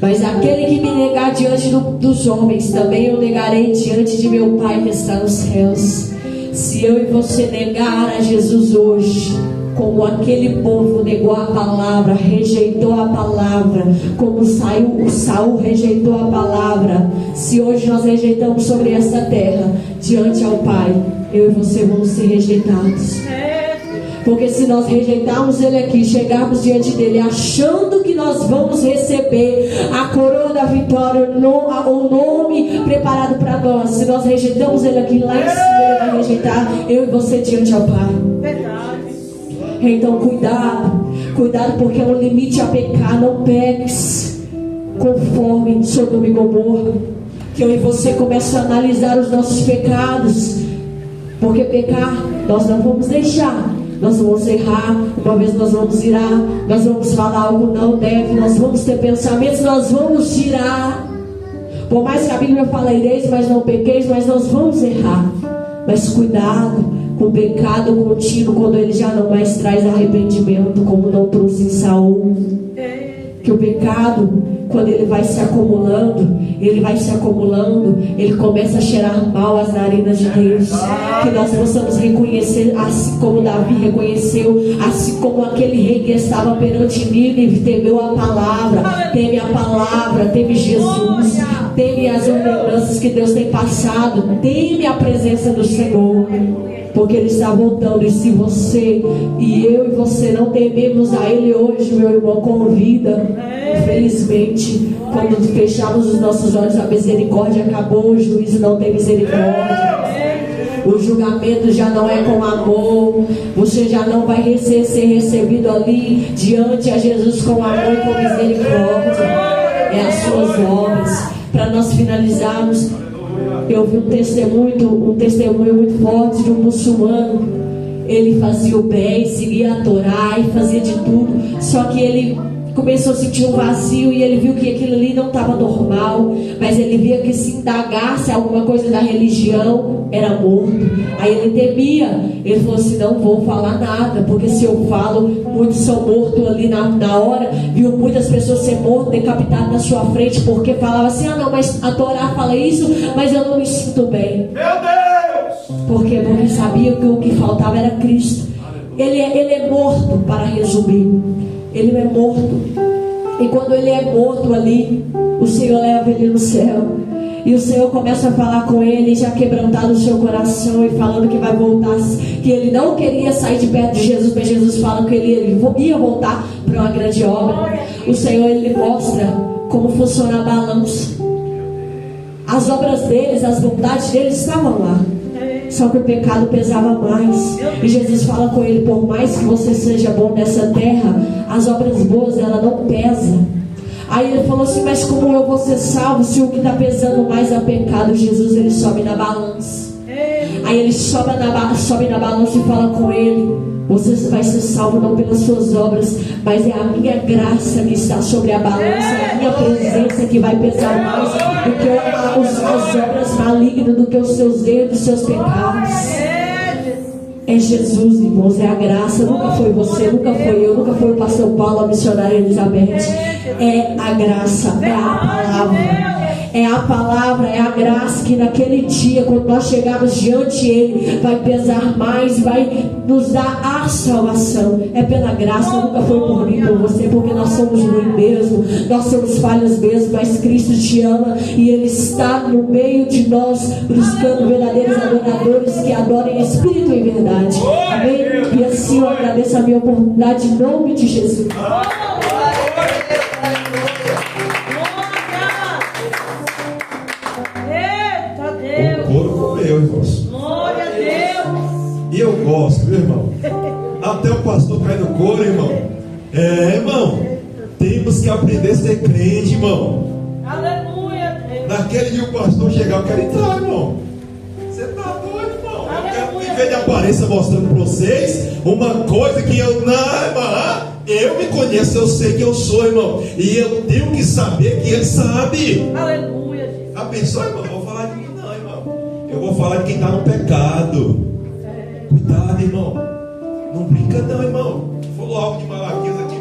mas aquele que me negar diante dos homens, também eu negarei diante de meu Pai que está nos céus. Se eu e você negar a Jesus hoje, como aquele povo negou a palavra, rejeitou a palavra, como o Saul rejeitou a palavra, se hoje nós rejeitamos sobre essa terra, diante ao Pai, eu e você vamos ser rejeitados. Porque se nós rejeitarmos Ele aqui, chegarmos diante dEle achando que nós vamos receber a coroa da vitória, o nome preparado para nós, se nós rejeitamos Ele aqui, lá em cima Ele vai rejeitar eu e você diante ao Pai. Verdade. Então cuidado, porque é um limite a pecar. Não peques conforme Sodoma e Gomorra, que eu e você começam a analisar os nossos pecados, porque pecar nós não vamos deixar. Nós vamos errar, uma vez nós vamos irar, nós vamos falar algo não deve, nós vamos ter pensamentos, nós vamos girar. Por mais que a Bíblia fala: ireis, mas não pequeis, mas nós vamos errar. Mas cuidado com o pecado contínuo, quando ele já não mais traz arrependimento, como não trouxe em Saul. Que o pecado, quando ele vai se acumulando, ele começa a cheirar mal às narinas de Deus. Que nós possamos reconhecer, assim como Davi reconheceu, assim como aquele rei que estava perante Nínive, temeu a palavra, teme Jesus, teme as ordenanças que Deus tem passado, teme a presença do Senhor, porque Ele está voltando. E se você e eu e você não tememos a Ele hoje, meu irmão, convida. Infelizmente, quando fechamos os nossos olhos, a misericórdia acabou, o juízo não tem misericórdia, o julgamento já não é com amor, você já não vai ser recebido ali diante a Jesus com amor e com misericórdia. É as suas obras. Para nós finalizarmos, eu vi um testemunho muito forte de um muçulmano. Ele fazia o bem, seguia a Torá e fazia de tudo, só que ele começou a sentir um vazio e ele viu que aquilo ali não estava normal, mas ele via que se indagasse alguma coisa da religião, era morto. Aí ele temia, ele falou assim: não vou falar nada, porque se eu falo, muitos são mortos ali na hora. Viu muitas pessoas ser mortas, decapitadas na sua frente, porque falava assim: ah não, mas a Torá fala isso, mas eu não me sinto bem. Meu Deus! Por quê? Porque sabia que o que faltava era Cristo. Ele é morto, para resumir. Ele é morto. E quando ele é morto ali, o Senhor leva ele no céu. E o Senhor começa a falar com ele, já quebrantado o seu coração e falando que vai voltar, que ele não queria sair de perto de Jesus, mas Jesus fala que ele ia voltar para uma grande obra. O Senhor, ele mostra como funciona a balança. As obras deles, as vontades deles estavam lá, só que o pecado pesava mais. E Jesus fala com ele: por mais que você seja bom nessa terra, as obras boas, ela não pesam. Aí ele falou assim: mas como eu vou ser salvo se o que está pesando mais é o pecado? Jesus, ele sobe na balança. Aí ele sobe na balança e fala com ele: você vai ser salvo não pelas suas obras, mas é a minha graça que está sobre a balança, é a minha presença que vai pesar mais do que as obras malignas, do que os seus erros, os seus pecados. É Jesus, irmãos, é a graça. Nunca foi você, nunca foi eu, nunca foi o pastor Paulo, a missionária Elizabeth. É a graça, é a palavra. É a palavra, é a graça que naquele dia, quando nós chegarmos diante dele, vai pesar mais, vai nos dar a salvação. É pela graça, nunca foi por mim, por você, porque nós somos ruins mesmo, nós somos falhos mesmo, mas Cristo te ama e Ele está no meio de nós, buscando verdadeiros adoradores que adorem Espírito e verdade. Amém? E assim eu agradeço a minha oportunidade em nome de Jesus. O couro comeu, irmãos. Glória a Deus. E eu gosto, viu, irmão? Até o pastor cai no couro, irmão. Irmão, temos que aprender a ser crente, irmão. Aleluia, Deus. Naquele dia o pastor chegar, eu quero entrar, irmão. Você tá doido, irmão? Eu quero, em vez de aparência mostrando pra vocês uma coisa que eu não, irmão. Eu me conheço, eu sei que eu sou, irmão. E eu tenho que saber que ele sabe. Aleluia, Jesus. Já pensou, irmão? Não vou falar de mim, não, irmão. Eu vou falar de quem está no pecado. Cuidado, irmão. Não brinca, não, irmão. Falou algo de Malaquias aqui.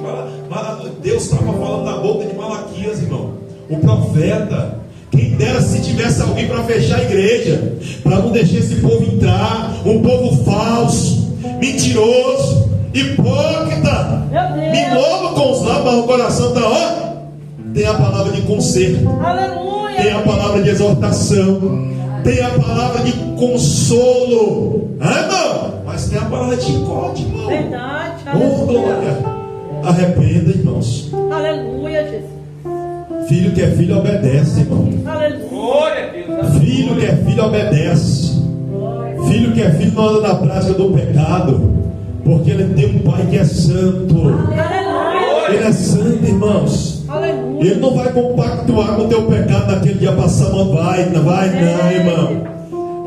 Deus estava falando na boca de Malaquias, irmão. O profeta. Quem dera se tivesse alguém para fechar a igreja, para não deixar esse povo entrar. Um povo falso, mentiroso, hipócrita, minovo com os lábios, mas o coração está, ó. Tem a palavra de conserto. Aleluia. Tem a palavra de exortação. Tem a palavra de consolo. Irmão? Mas tem a palavra de chicote, irmão. Verdade. Oh, glória. Arrependa, irmãos. Aleluia, Jesus. Filho que é filho obedece, irmão. Aleluia. Glória a Deus. Filho que é filho obedece. Filho que é filho não anda na prática do pecado, porque ele tem um pai que é santo. Aleluia. Ele é santo, irmãos. Aleluia. Ele não vai compactuar com o teu pecado naquele dia passando. Vai não, irmão.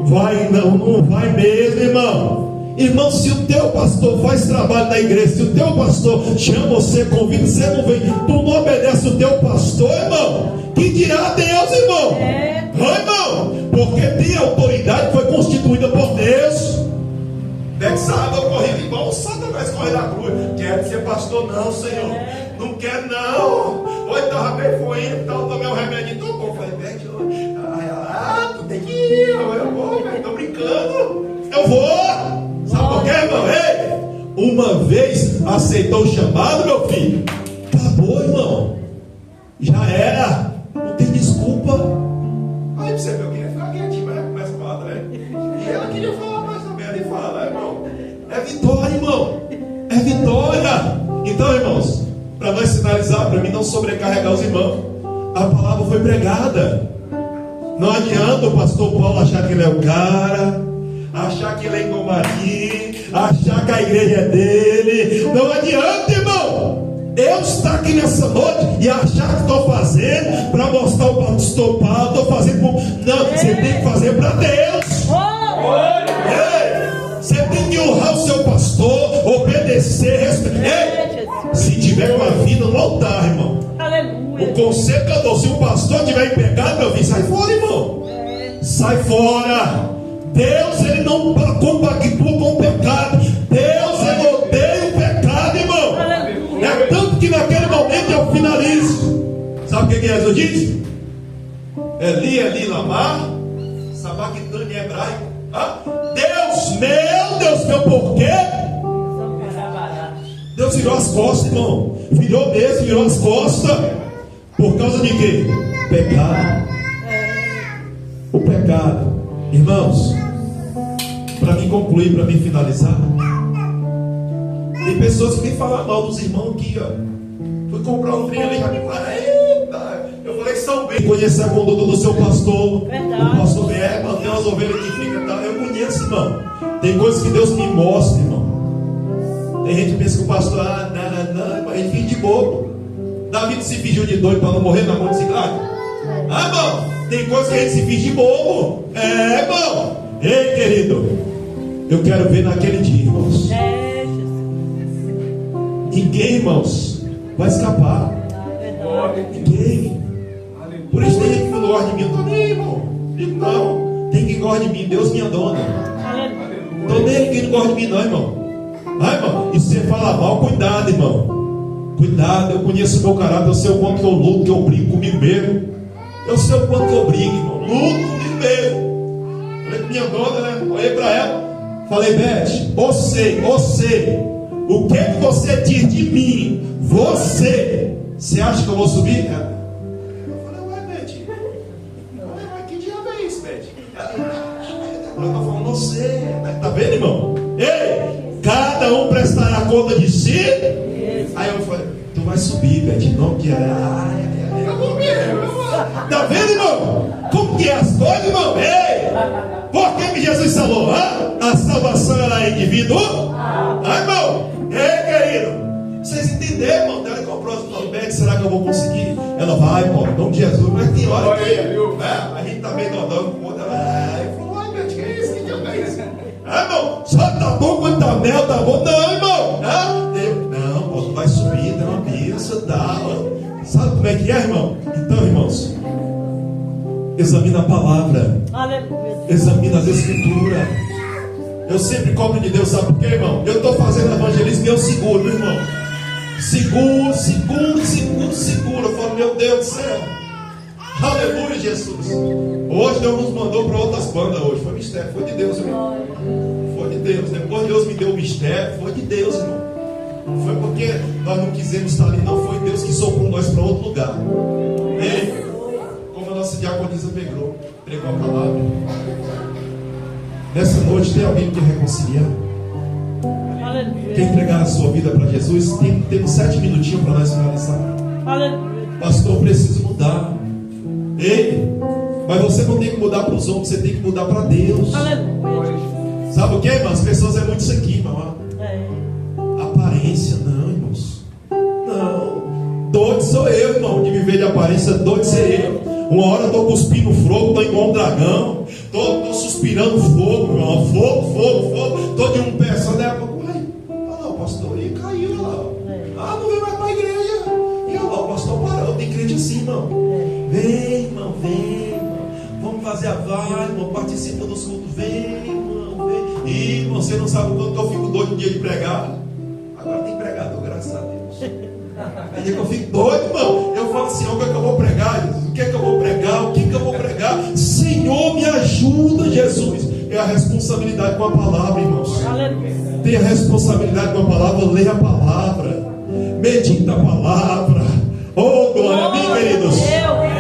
Vai não vai mesmo, irmão. Irmão, se o teu pastor faz trabalho na igreja, se o teu pastor chama você, convida, você não vem, tu não obedece o teu pastor, irmão, que dirá Deus, irmão? Irmão, porque tem autoridade que foi constituída por Deus. Deve saber, eu corri igual o Satanás corre na cruz. Quero ser pastor, não, Senhor. Não quero, não. Hoje estava bem fluindo, então tomei um remédio tão bom. Falei, tu tem que ir. Eu vou, velho, tô brincando. Eu vou. Sabe por quê, irmão? Ei, uma vez aceitou o chamado, meu filho, acabou, irmão. Já era. Não tem desculpa. Aí você vê, eu queria ficar quietinho, mas começa a falar, né? E ela queria falar mais ou menos. E fala, irmão. É vitória, irmão. É vitória. Então, irmãos, para nós sinalizar, para mim não sobrecarregar os irmãos, a palavra foi pregada. Não adianta o pastor Paulo achar que ele é o cara, achar que ele é Ingomari, achar que a igreja é dele. Não adianta, irmão. Eu estar aqui nessa noite e achar que estou fazendo para mostrar o pastor Paulo, estou fazendo com... Não, você tem que fazer para Deus. Ei, você tem que honrar o seu pastor, obedecer, respeitar. Ei, se tiver uma vida no altar, conselho que eu dou: se o pastor tiver em pecado, meu filho, sai fora, irmão. Sai fora. Deus, ele não compactua com o pecado. Deus, ele odeia o pecado, irmão. É tanto que naquele momento eu finalizo. Sabe o que Jesus disse? Eli, lama sabachthani em hebraico. Deus meu, por quê? Deus virou as costas, irmão. Virou as costas. Por causa de quê? Pecado. O pecado. Irmãos, para mim concluir, para mim finalizar, tem pessoas que vêm falar mal dos irmãos aqui, ó. Fui comprar um trem ali, já me falaram: eita. Eu falei: São bem, conhecer a conduta do seu pastor. O pastor BR, mano, tem umas ovelhas que ficam, tá? Eu conheço, irmão. Tem coisas que Deus me mostra, irmão. Tem gente que pensa que o pastor, não, ele finge de bobo. Davi se fingiu de doido para não morrer na mão de Ziclague. Irmão, tem coisas que a gente se finge de bobo. Irmão. Ei, querido, eu quero ver naquele dia, irmãos. Ninguém, irmãos, vai escapar. Ninguém. Por isso tem gente que não gosta de mim. Eu tô nem aí, irmão. Não, tem quem gosta de mim. Deus minha dona. Tô nem aí quem não gosta de mim, não, irmão. Irmão, e se você fala mal, cuidado, irmão. Cuidado, eu conheço o meu caráter. Eu sei o quanto que eu luto, que eu brigo comigo mesmo. Eu sei o quanto que eu brigo, irmão. Luto comigo mesmo. Falei com minha dona, né? Olhei pra ela. Falei: Beth, você, o que você diz de mim? Você acha que eu vou subir? Eu falei: ué, Beth, mas que diabo é isso, Beth? Eu tô falando: não sei. Tá vendo, irmão? Ei, cada um prestará conta de si. Aí eu falei: tu vai subir, Beth, não que tá vendo, irmão? Como que é as coisas, irmão? Ei, por que Jesus falou? A salvação ela é individual. Irmão, ei, querido, vocês entenderam, irmão? Ela comprou as novelas. Será que eu vou conseguir? Ela vai, pô, em nome de Jesus. Mas tem hora que a gente tá meio dodando com o outro. Ela falou: ai, Beth, que é isso? Que diabo é isso? Irmão, só tá bom quando tá mel, tá bom? Não, irmão. Não, pô, tu vai subir, dá uma bênção, tá? Sabe como é que é, irmão? Então, irmãos, examina a palavra. Examina as escrituras. Eu sempre cobro de Deus, sabe por quê, irmão? Eu estou fazendo evangelismo e eu seguro, irmão. Seguro. Eu falo: meu Deus do céu. Aleluia, Jesus. Hoje Deus nos mandou para outras bandas hoje. Foi mistério, foi de Deus, irmão. Foi de Deus. Depois Deus me deu o mistério, foi de Deus, irmão. Não foi porque nós não quisemos estar ali, não. Foi Deus que soprou nós para outro lugar. Ei, como a nossa diaconisa pregou a palavra. Nessa noite, tem alguém que quer reconciliar? Quer entregar a sua vida para Jesus? Temos 7 minutinhos para nós finalizar. Pastor, eu preciso mudar. Ei, mas você não tem que mudar para os homens, você tem que mudar para Deus. Sabe o que, irmão? As pessoas é muito isso aqui, irmão. Aparência, não, irmãos. Não. Doido sou eu, irmão, de viver de aparência. Doido ser eu. Uma hora eu estou cuspindo fogo, estou igual um dragão. Estou suspirando fogo, irmão. Fogo. Estou de um pé só, daí a pouco. Olha lá, o pastor, e caiu lá. Não vem mais para a igreja. E olha lá, o pastor parou. Tem crente assim, irmão. Vem, irmão. Vamos fazer a vaga, irmão. Participa dos cultos. Vem, irmão. E, irmão, você não sabe o quanto eu fico doido no dia de pregar. Agora tem pregador, graças a Deus. Aí eu fico doido, irmão. Eu falo: Senhor, o que é que eu vou pregar? O que é que eu vou pregar? O que é que eu vou pregar? Senhor, me ajuda, Jesus. É a responsabilidade com a palavra, irmãos. Tenha responsabilidade com a palavra. Leia a palavra. Medita a palavra. Oh, glória a mim, queridos.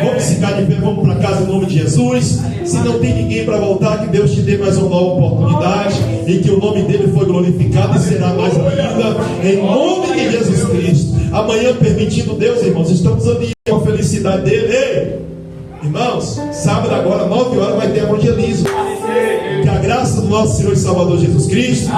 Vamos ficar de pé, vamos para casa em nome de Jesus. Se não tem ninguém para voltar, que Deus te dê mais uma nova oportunidade e que o nome dele foi glorificado e será mais ainda, em nome de Jesus Cristo. Amanhã, permitindo Deus, irmãos, estamos ali com a felicidade dele. Ei, irmãos, sábado agora, 9 horas, vai ter evangelismo. Que a graça do nosso Senhor e Salvador Jesus Cristo,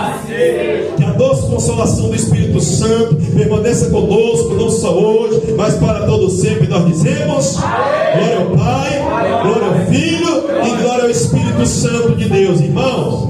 que a doce consolação do Espírito Santo permaneça conosco, não só hoje, mas para todo sempre. Nós dizemos: glória ao Pai, glória ao Filho e glória ao Espírito Santo de Deus. Irmãos,